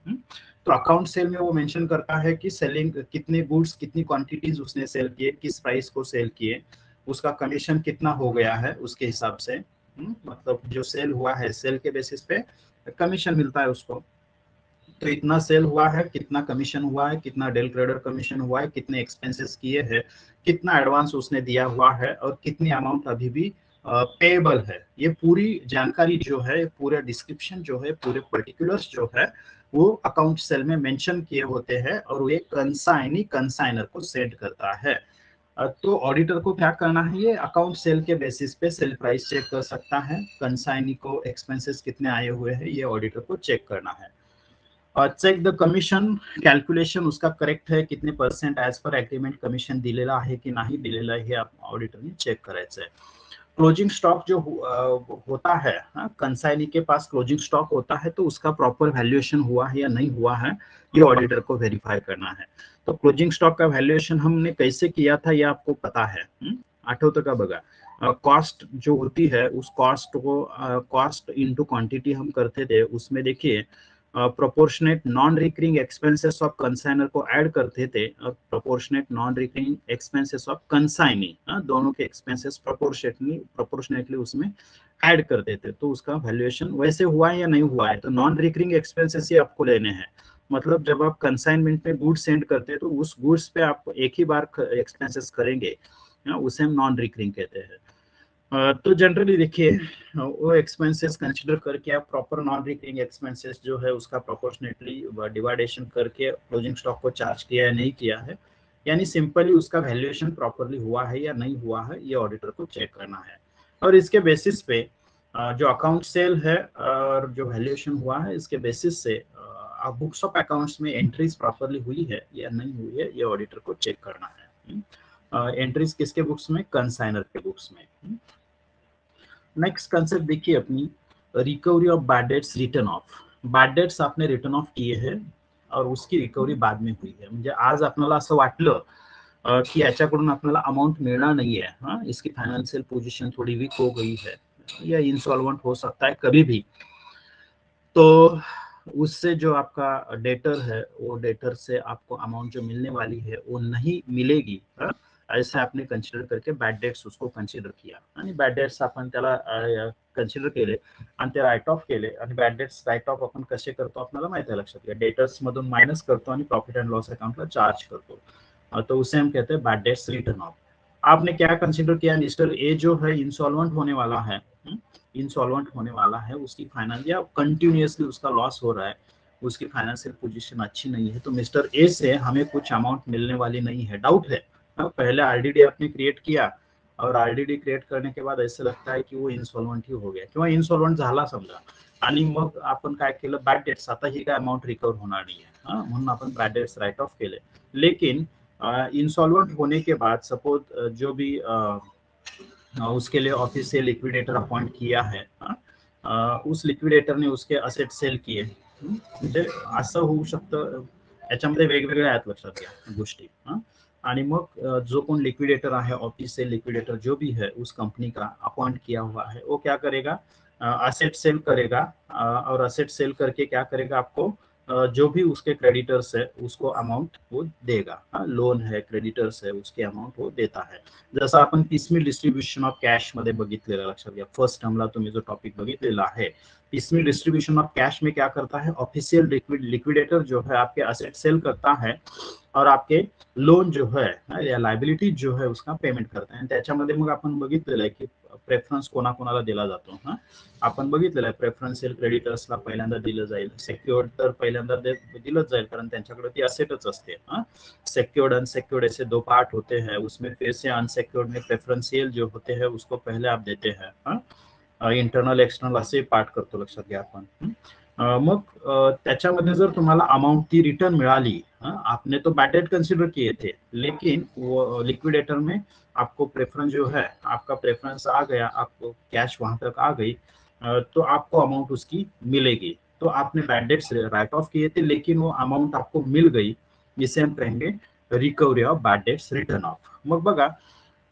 तो अकाउंट सेल में वो मेंशन करता है कि सेलिंग कितने गुड्स, कितनी क्वांटिटीज उसने सेल किए, किस प्राइस को सेल किए, उसका कमीशन कितना हो गया है उसके हिसाब से। मतलब जो सेल हुआ है सेल के बेसिस पे कमीशन मिलता है उसको। तो इतना सेल हुआ है, कितना कमीशन हुआ है, कितना डेल क्रेडिटर कमीशन हुआ है, कितने एक्सपेंसेस किए हैं, कितना एडवांस उसने दिया हुआ है और कितनी अमाउंट अभी भी पेएबल है, ये पूरी जानकारी जो है, पूरा डिस्क्रिप्शन जो है, पूरे पर्टिकुलर्स जो है वो अकाउंट सेल में मेंशन किए होते हैं और वो एक कंसाइनी कंसाइनर को सेंड करता है। तो ऑडिटर को क्या करना है, ये अकाउंट सेल के बेसिस पे सेल प्राइस चेक कर सकता है, कंसाइनी को एक्सपेंसेस कितने आए हुए हैं ये ऑडिटर को चेक करना है। चेक द कमिशन कॅल्क्युलेशन उसका करेक्ट है, कितने percent as per agreement commission दिलेलं आहे की नाही दिलेलं आहे हे ऑडिटरने चेक करायचं आहे। क्लोजिंग स्टॉक जो होता है, कंसाइनी के पास क्लोजिंग स्टॉक होता है तो उसका प्रॉपर वैल्यूएशन हुआ है या नहीं हुआ है ये ऑडिटर को वेरीफाई करना है। तो क्लोजिंग स्टॉक का वैल्यूएशन हमने कैसे किया था ये आपको पता है, आठवतं का बघा। कॉस्ट जो होती है उस कॉस्ट को कॉस्ट इनटू क्वांटिटी हम करते थे, उसमें देखिए proportionate non recurring expenses of consignor को ऐड करते थे और proportionate non recurring expenses of consignee, दोनों के एक्सपेंसेस प्रोपोर्शनेटली उसमें ऐड करते थे। तो उसका वैल्यूएशन वैसे हुआ है या नहीं हुआ है, तो नॉन रिकरिंग एक्सपेंसेस ही आपको लेने हैं। मतलब जब आप कंसाइनमेंट में गुड्स सेंड करते हैं तो उस गुड्स पे आप एक ही बार एक्सपेंसेस करेंगे, उसे हम नॉन रिकरिंग कहते हैं। तो जनरली देखिए वो एक्सपेंसेस कंसिडर करके आप प्रॉपर नॉन रिकरिंग एक्सपेंसेस जो है उसका प्रोपोर्शनेटली डिवाइडेशन करके क्लोजिंग स्टॉक को चार्ज किया या नहीं किया है, यानी सिंपली उसका वैल्यूएशन प्रॉपरली हुआ है या नहीं हुआ है ये ऑडिटर को चेक करना है। और इसके बेसिस पे जो अकाउंट सेल है और जो वैल्यूएशन हुआ है इसके बेसिस से बुक्स ऑफ अकाउंट्स में एंट्रीज प्रॉपरली हुई है या नहीं हुई है ये ऑडिटर को चेक करना है। एंट्रीज किसके बुक्स में, कंसाइनर के बुक्स में। नेक्स्ट कंसेप्ट देखिए अपनी recovery of bad debts return of. Bad dates आपने रिटर्न ऑफ किए हैं और उसकी रिकवरी बाद में हुई है, म्हणजे आज आपल्याला असं वाटलं की याच्याकडून आपल्याला अमाउंट मिळणार नहीं है, इसकी फाइनेंशियल पोजीशन थोड़ी वीक हो गई है या इंसॉल्वेंट हो सकता है कभी भी, तो उससे जो आपका डेटर है वो डेटर से आपको अमाउंट जो मिलने वाली है वो नहीं मिलेगी, ऐसे आपने कन्सिडर करके बॅड डेट्स उसको कन्सिडर किया आणि बॅड डेट्स आपण त्याला कन्सिडर केले आणि ते राईट ऑफ केले आणि बॅड डेट्स राईट ऑफ आपण कसे करतो आपल्याला माहिती आहे, लक्षात घ्या, डेटर्स मधून माइनस करतो आणि प्रॉफिट एंड लॉस अकाउंटला चार्ज करतो, तो उसे हम कहते हैं बैड डेट्स रिटर्न ऑफ। आपने क्या कंसिडर किया, मिस्टर ए जो है इंसॉल्वेंट होने वाला है, इंसॉल्वेंट होने वाला है, उसकी फाइनेंस या कंटिन्यूअसली उसका लॉस हो रहा है, उसकी फाइनेंशियल पोजीशन अच्छी नहीं है, तो मिस्टर ए से हमें कुछ अमाउंट मिलने वाली नहीं है, डाउट है। पहले आरडीडी आपने क्रिएट किया और आरडीडी क्रिएट करने के बाद ऐसे लगता है कि वो इन्सॉल्वेंट ही हो गया किंवा इन्सॉल्वेंट झाला समजा आणि मग आपण काय केलं, बॅड डेट्स, आता ही काय अमाउंट रिकवर होणार नाही है, म्हणून आपण बॅड डेट्स राइट ऑफ केले। लेकिन इंसॉल्वेंट होने के बाद सपोज जो भी उसके लिए ऑफिस से लिक्विडेटर अपॉइंट किया है, उस लिक्विडेटर ने उसके असेट सेल किए, म्हणजे असं होऊ शकतं, याच्यामध्ये वेगवेगळ्या आहेत, लक्षात घ्या गोष्टी। आणि मग जो कौन लिक्विडेटर है, ऑफिस से लिक्विडेटर जो भी है उस कंपनी का अपॉइंट किया हुआ है, वो क्या करेगा, असेट सेल करेगा और असेट सेल करके क्या करेगा, आपको जो भी उसके क्रेडिटर्स है उसको अमाउंट वो देगा, लोन है, क्रेडिटर्स है, उसके अमाउंट वो देता है। जसं आपण पिसमिल डिस्ट्रीब्युशन ऑफ कॅश मध्ये बघितलेलं, लक्षात घ्या, फर्स्ट टर्मला तुम्ही जो टॉपिक बघितलेला है, पिसमिल डिस्ट्रीब्यूशन ऑफ कैश में क्या करता है, ऑफिशियल लिक्विडेटर जो है आपके असेट सेल करता है और आपके लोन जो है या लायबिलिटी जो है उसका पेमेंट करता है। त्याच्यामध्ये मग आपण बघितलेलं आहे की प्रेफरन्स कोणाकोणाला दिला जातो, आपण बघितलेलं आहे प्रेफरन्शियल क्रेडिटर्सला पहिल्यांदा दिलं जाईल, सेक्युर्ड तर पहिल्यांदा दिलंच जाईल कारण त्यांच्याकडे ती असेटच असते। सेक्योर्ड अनसेक्योर्ड ऐसे दो पार्ट होते हैं, उसमें फिर से अनसेक्योर्ड में प्रेफरन्शियल जो होते हैं उसको पहले आप देते हैं, इंटरनल एक्सटर्नल असे पार्ट करतो, लक्षात घ्या आपण। मग त्याच्यामध्ये जर तुम्हाला अमाउंट ती रिटर्न मिळाली, आपने तो बैड डेट कंसिडर किए थे, लेकिन वो लिक्विडेटर में आपको प्रेफरेंस जो है, आपका प्रेफरेंस आ गया, आपको कैश वहां तक आ गई, तो आपको अमाउंट उसकी मिलेगी। तो आपने बैड डेट्स राइट ऑफ किए थे लेकिन वो अमाउंट आपको मिल गई, जिसे हम कहेंगे recovery of bad debts return of. मग बघा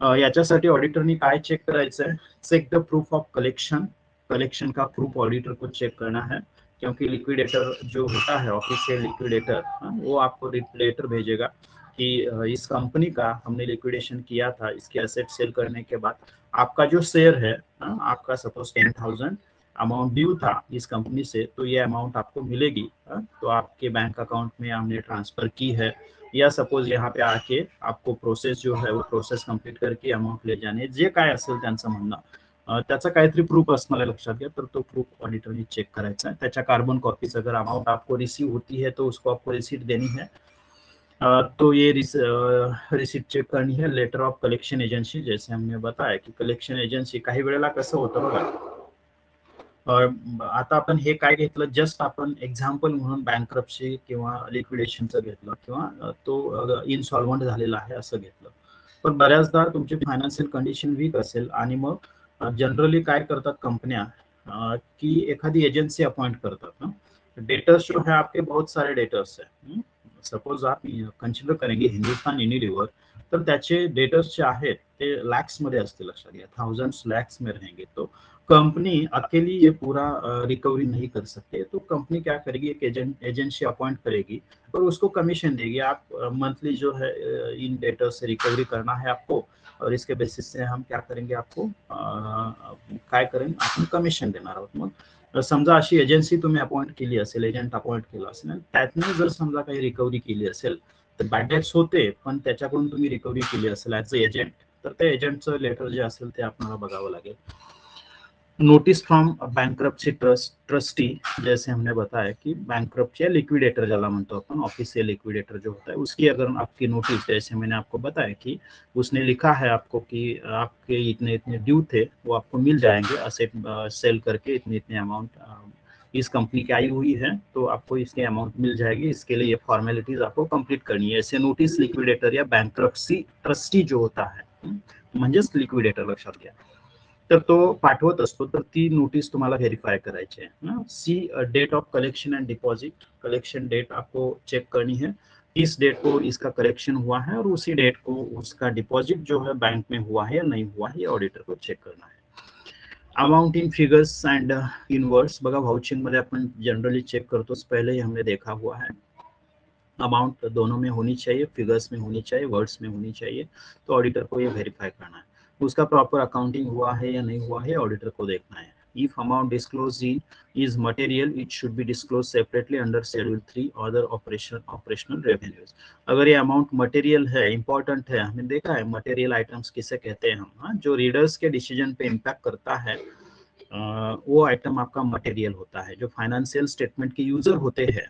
याच्यासाठी ऑडिटरनी काय चेक करायचं है, check the proof of collection, collection का प्रूफ ऑडिटर को चेक करना है, क्योंकि लिक्विडेटर जो होता है ऑफिशियल लिक्विडेटर, वो आपको लेटर भेजेगा कि इस कंपनी का हमने लिक्विडेशन किया था, इसके एसेट सेल करने के बाद आपका जो शेयर है, आपका सपोज 10,000 अमाउंट ड्यू था इस कंपनी से, तो ये अमाउंट आपको मिलेगी। तो आपके बैंक अकाउंट में हमने ट्रांसफर की है, या सपोज यहाँ पे आके आपको प्रोसेस जो है वो प्रोसेस कंप्लीट करके अमाउंट ले जाणे, जे काय असेल त्यांचं म्हणणं, त्याचा काहीतरी प्रूफ असणार आहे लक्षात घ्या, तर तो प्रूफ ऑडिटरने चेक करायचा है। त्याच्या कार्बन कॉपीज अगर अमाउंट आपको रिसीव होती है तो उसको आपको रिसीट देनी है। तो ये रिसीट चेक करनी है। लेटर ऑफ कलेक्शन एजेंसी, जैसे हमने बताया की कलेक्शन एजन्सी काही वेळेला कसं होतं बघा, आता आपण हे काय घेतलं, जस्ट आपण एक्झाम्पल म्हणून बँक्रप्सी किंवा लिक्विडेशनचं घेतलं, किंवा तो इनसॉल्वंट झालेला आहे असं घेतलं, पण बऱ्याचदा तुमची फायनान्शियल कंडिशन वीक असेल आणि मग जनरली काय करतात कंपन्या की एखादी एजेंसी अपॉइंट करतात ना। डेटर्स जो है आपके बहुत सारे डेटर्स है, सपोज आप कंसिडर करेंगे हिंदुस्तान युनिलीवर, तर त्याचे डेटर्स जे आहेत ते लॅक्स मध्ये असते, लक्षात घ्या, थाउजेंड्स लैक्स में रहेंगे। तो कंपनी अकेली ये पूरा रिकवरी नहीं कर सकते, तो कंपनी क्या करेगी, एक एजेंसी अपॉइंट करेगी और उसको कमीशन देगी। आप मंथली जो है इन डेटा से रिकवरी करना है आपको, और इसके बेसिस से हम क्या करेंगे, आपको काय करें, आपण कमिशन देणार आहोत। मग समजा अशी एजन्सी तुम्ही अपॉइंट केली असेल, एजंट अपॉइंट केला असेल, त्यातनं जर समजा काही रिकवरी केली असेल तर बॅड डेट्स होते, पण त्याच्याकडून तुम्ही रिकवरी केली असेल ॲज अ एजंट, तर त्या एजंटचं लेटर जे असेल ते आपल्याला बघावं लागेल। नोटिस फ्रॉम बैंक्रप्सी ट्रस्टी, जैसे हमने बताया कि बैंक्रप्सी या लिक्विडेटर ज्यादा म्हणतो अपन, ऑफिशियल लिक्विडेटर जो होता है उसकी अगर आपकी नोटिस, जैसे मैंने आपको बताया कि उसने लिखा है आपको कि आपके इतने इतने ड्यू थे वो आपको मिल जाएंगे असेट सेल करके, इतने इतने अमाउंट इस कंपनी की आई हुई है, तो आपको इसकी अमाउंट मिल जाएगी, इसके लिए ये फॉर्मेलिटीज आपको कंप्लीट करनी है। ऐसे नोटिस लिक्विडेटर या बैंक्रप्सी ट्रस्टी जो होता है, म्हणजेच लिक्विडेटर लक्षात घ्या, तर तो पाठवत असतो, तर ती नोटीस तुम्हाला व्हेरीफाई करायची है। See date of collection and deposit, collection date आपको चेक करनी है, इस डेट को इसका कलेक्शन हुआ है और उसी डेट को उसका डिपॉजिट जो है बैंक में हुआ है या नहीं हुआ है, ये ऑडिटर को चेक करना है। Amount in figures and in words, बघा वाउचिंग मध्ये आपण जनरली चेक करतो, पहले ही हमने देखा हुआ है, अमाउंट दोनों में होनी चाहिए, फिगर्स में होनी चाहिए, वर्ड्स में होनी चाहिए, तो ऑडिटर को ये वेरीफाई करना है। उसका प्रॉपर अकाउंटिंग हुआ है या नहीं हुआ है, ऑडिटर को देखना है। If amount disclose is material, it should be disclose separately under schedule 3 other operational revenues. अगर ये अमाउंट मटेरियल है, इंपॉर्टेंट है, हमने देखा है मटेरियल आइटम्स किसे कहते हैं हम, जो रीडर्स के डिसीजन पे इम्पैक्ट करता है, वो आइटम आपका मटेरियल होता है। जो फाइनेंशियल स्टेटमेंट के यूजर होते हैं,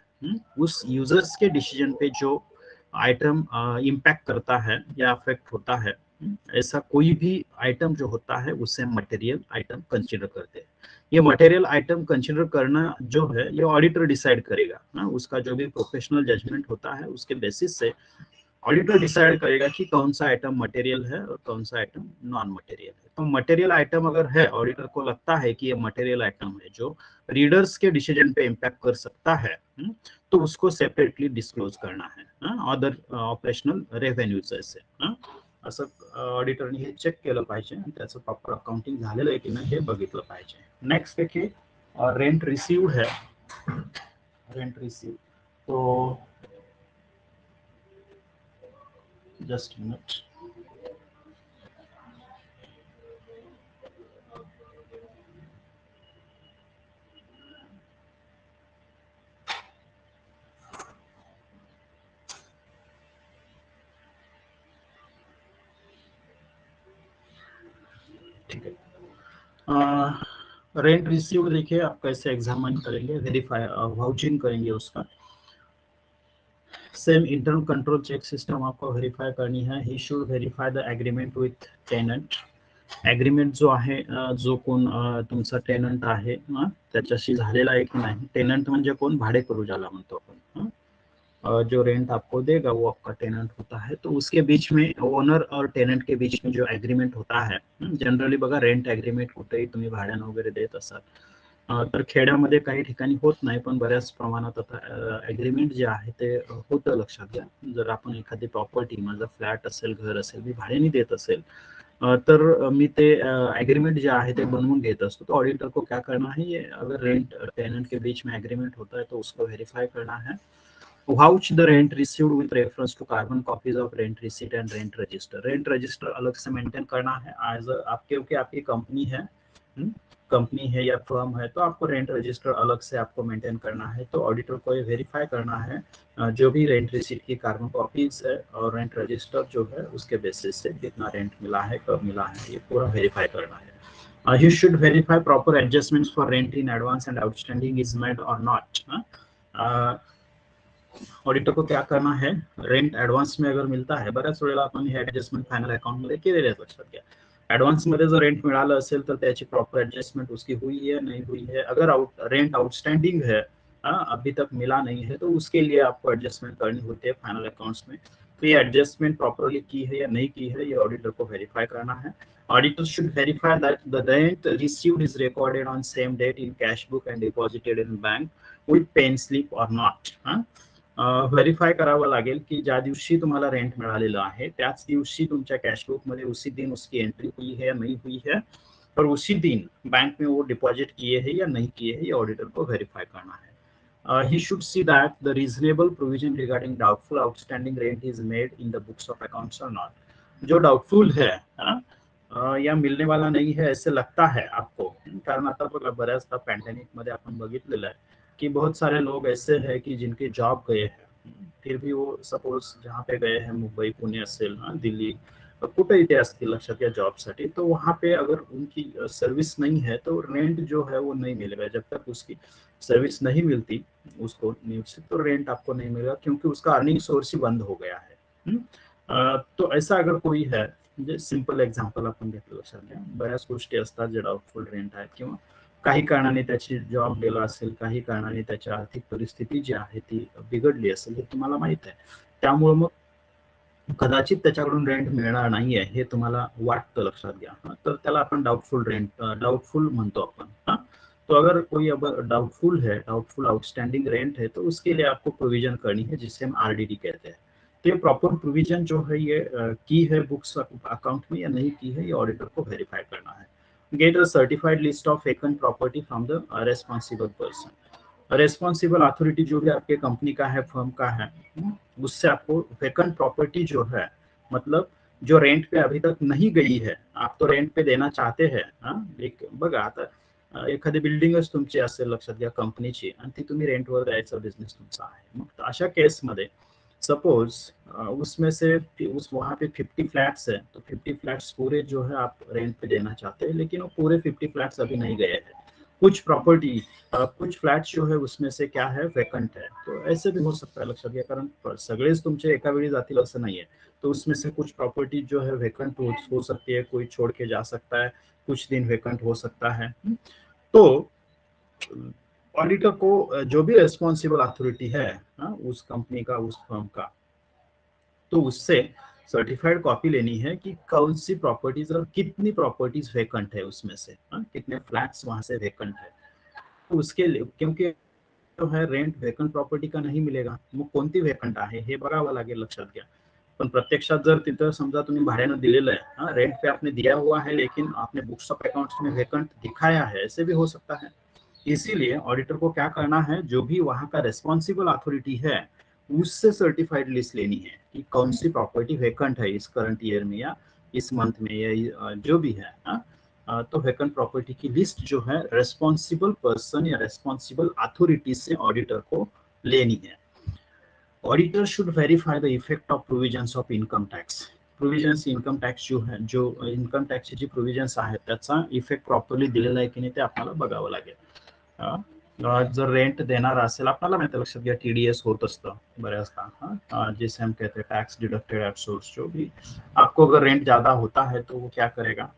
उस यूजर्स के डिसीजन पे जो आइटम इम्पैक्ट करता है या अफेक्ट होता है, ऐसा कोई भी आइटम जो होता है उसे मटेरियल आइटम कंसिडर करते हैं। ये मटेरियल आइटम कंसिडर करना जो है ये ऑडिटर डिसाइड करेगा, उसका जो भी प्रोफेशनल जजमेंट होता है उसके बेसिस से ऑडिटर डिसाइड करेगा कि कौन सा आइटम मटेरियल है और कौन सा आइटम नॉन मटेरियल है। तो मटेरियल आइटम अगर है, ऑडिटर को लगता है कि ये मटेरियल आइटम है जो रीडर्स के डिसीजन पे इम्पैक्ट कर सकता है, तो उसको सेपरेटली डिस्क्लोज करना है अदर ऑपरेशनल रेव्हेन्यूज ऐसे। असं ऑडिटरने हे चेक केलं पाहिजे आणि त्याचं प्रॉपर अकाउंटिंग झालेलं आहे की नाही हे बघितलं पाहिजे। नेक्स्ट देखिए रेंट रिसीव्ड है, रेंट रिसीव, तो जस्ट मिनट, ठीक है। रेंट रिसीव्ड देखिए आप कैसे एग्जामिन करेंगे, वेरीफाई वाउचिंग करेंगे उसका। Same internal control check system आपको व्हेरीफाई करनी है। He should verify the agreement with tenant, agreement जो आहे जो कोण तुमचा टेनंट आहे त्याच्याशी झालेला आहे की नाही। टेनंट म्हणजे कोण, भाडेकरू ज्याला म्हणतो आपण, जो रेंट आपको देगा वो आपका टेनेंट होता है। तो उसके बीच में ओनर और टेनेंट के बीच में जो एग्रीमेंट होता है, जनरली बघा रेंट एग्रीमेंट कुठेही तुम्ही भाड्यानं वगैरे देत असाल तर खेड्यामध्ये काही ठिकाणी होत नाही, पण बऱ्याच प्रमाणात आता एग्रीमेंट जे आहे ते होतं, लक्षात घ्या। जर आपण एखादी प्रॉपर्टी, माझा फ्लॅट असेल, घर असेल, मी भाड्याने देत असेल तर मी ते एग्रीमेंट जे आहे ते बनवून घेत असतो. तो ऑडिटर को क्या करना है, ये अगर रेंट टेनेंट के बीच में एग्रीमेंट होता है तो उसको वेरीफाई करना है. Vouch the rent received with reference to carbon copies of rent receipt and rent register. Rent register अलग से मेंटेन करना है एज आप, क्योंकि आपकी कंपनी है, कंपनी है या फर्म है, तो आपको रेंट रजिस्टर अलग से आपको मेंटेन करना है. तो ऑडिटर को ये वेरीफाई करना है जो भी रेंट रिसीट की कार्बन कॉपीज है और रेंट रजिस्टर जो है उसके बेसिस से कितना रेंट मिला है, कब मिला है, ये पूरा वेरीफाई करना है. You should verify proper adjustments for rent in advance and outstanding is made or not. Auditor को क्या करना है, रेंट ऍडव्हान्स में अगर मिळता आहे, बऱ्याच वेळेला आपण हे ऍडजस्टमेंट फायनल अकाउंट मध्ये केलेले आहेत, लक्षात घ्या. ऍडव्हान्स मध्ये जर रेंट मिळालं असेल तर त्याची प्रॉपर एडजस्टमेंट उसकी हुई है नहीं हुई है. अगर रेंट आउटस्टैंडिंग है, अभी तक मिला नहीं है, तो उसके लिए आपको एडजस्टमेंट करनी होती है फाइनल अकाउंट्स में. तो ये एडजस्टमेंट प्रॉपरली की है या नहीं की है, ये ऑडिटर को वेरीफाई करना है. Auditor should verify that the rent received is recorded on same date in cash book and deposited in bank with pen slip or not. Verify करावं लागेल की ज्या दिवशी तुम्हाला रेंट मिळालेलं आहे त्याच दिवशी तुमच्या कॅशबुक मध्ये उसी दिन उसकी एंट्री हुई है या नहीं हुई है, और उसी दिन बैंक में वो डिपॉजिट किए हैं या नहीं किए हैं, ये ऑडिटर को वेरीफाई करना है. He should see that the reasonable provision regarding doubtful outstanding rent is made in the books of accounts or not. जो डाउटफुल है या मिलने वाला नहीं है ऐसे लगता है आपको, कारण आता बघा बऱ्याचदा पॅन्डेमिक मध्ये आपण बघितलेलं आहे कि बहुत सारे लोग ऐसे हैं कि जिनके जॉब गए हैं, फिर भी वो सपोज जहाँ पे गए हैं, मुंबई पुणे असेल, दिल्ली कुठे इथे असतील लक्षात घ्या जॉबसाठी, तो वहाँ पे अगर उनकी सर्विस नहीं है तो रेंट जो है वो नहीं मिलेगा. जब तक उसकी सर्विस नहीं मिलती उसको न्यूज से, तो रेंट आपको नहीं मिलेगा क्योंकि उसका अर्निंग सोर्स ही बंद हो गया है. तो ऐसा अगर कोई है, म्हणजे सिंपल एक्झाम्पल आपण घेतलं लक्षात घ्या, बऱ्याच गोष्टी असतात जे डाउटफुल रेंट आहेत किंवा काही कारणाने त्याची जॉब गेला असेल, काही कारणाने त्याची आर्थिक परिस्थिती जी आहे ती बिघडली असेल, हे तुम्हाला माहित आहे. त्यामुळे मग कदाचित त्याच्याकडून रेंट मिळणार नाहीये हे तुम्हाला वाटतं, लक्षात घ्या. तर त्याला आपण डाउटफुल रेंट, डाउटफुल म्हणतो आपण. तो अगर कोई अब डाउटफुल है, डाउटफुल आउटस्टैंडिंग रेंट है, तो उसके लिए आपको प्रोविजन करनी है जिसे हम आरडीडी कहते हैं. तो ये प्रॉपर प्रोविजन जो है ये की है बुक्स अकाउंट में या नहीं की है, ये ऑडिटर को वेरीफाई करना है. Get a certified list of vacant property from the responsible person. Responsible authority जो भी आपके कंपनी का है, फर्म का है, उससे आपको वेकेंट प्रॉपर्टी जो है, मतलब जो रेंट पे अभी तक नहीं गई है, आप तो रेंट पे देना चाहते हैं. बघा आता एखादी बिल्डिंगच तुमची असेल लक्षात घ्या कंपनीची, आणि ती तुम्ही रेंटवर द्यायचा बिझनेस तुमचा आहे. मग अशा केसमध्ये सपोज उसमें से वहाँ पे 50 फ्लैट्स है, तो 50 फ्लैट्स पूरे जो है आप रेंट पे देना चाहते हैं, लेकिन वो पूरे 50 फ्लैट्स अभी नहीं गए हैं. कुछ प्रॉपर्टी, कुछ फ्लॅट्स जो है उसमें से क्या है वेकंट है, तो ऐसे भी हो सकता है, लक्षात घ्या. कारण सगळेच तुमचे एका वेळी जातील असं नाहीये, तो उसमें से कुछ प्रॉपर्टी जो है वेकंट हो सकती है, कोई छोड़ के जा सकता है, कुछ दिन वेकंट हो सकता है. तो ऑडिटर को जो भी रेस्पॉन्सिबल अथॉरिटी है उस कंपनी का, उस फर्म का, तो उससे सर्टिफाइड कॉपी लेनी है कि कौन सी प्रॉपर्टीज और कितनी प्रॉपर्टीज वेकंट है उसमें से, कितने फ्लैट्स वहां से वेकंट है. तो उसके लिए, क्योंकि जो है रेंट वेकंट प्रॉपर्टी का नहीं मिलेगा, मग कोणती वेकंट आहे हे बघावं लागेल, लक्षात घ्या. पण प्रत्यक्षात जर तिथं समजा तुम्ही भाड्यानं दिलेलं है, रेंट पे आपने दिया हुआ है, लेकिन आपने बुक्स ऑफ अकाउंट्स में वेकंट दिखाया है, ऐसे भी हो सकता है. इसीलिए ऑडिटर को क्या करना है, जो भी वहां का रेस्पॉन्सिबल अथॉरिटी है उससे सर्टिफाइड लिस्ट लेनी है कि कौन सी प्रॉपर्टी वेकंट है इस करंट ईयर में या इस मंथ में या जो भी है. तो वेकंट प्रॉपर्टी की लिस्ट जो है रेस्पॉन्सिबल पर्सन या रेस्पॉन्सिबल अथॉरिटी से ऑडिटर को लेनी है. Auditor should verify the effect of provisions of income tax. Provisions income tax जो है, जो इन्कम टॅक्सचे जे प्रोविजन्स आहेत त्याचा इफेक्ट प्रॉपरली दिलेला आहे की नाही ते आपल्याला बघावं लागेल. जर रेंट देणार असेल, आपल्याला माहिती, लक्षात घ्या टीडीएस होत असतं बऱ्याचदा, जिसे हम कहते हैं टैक्स डिडक्टेड एट सोर्स. जो भी आपको अगर रेंट ज्यादा होता है तो वो क्या करेगा,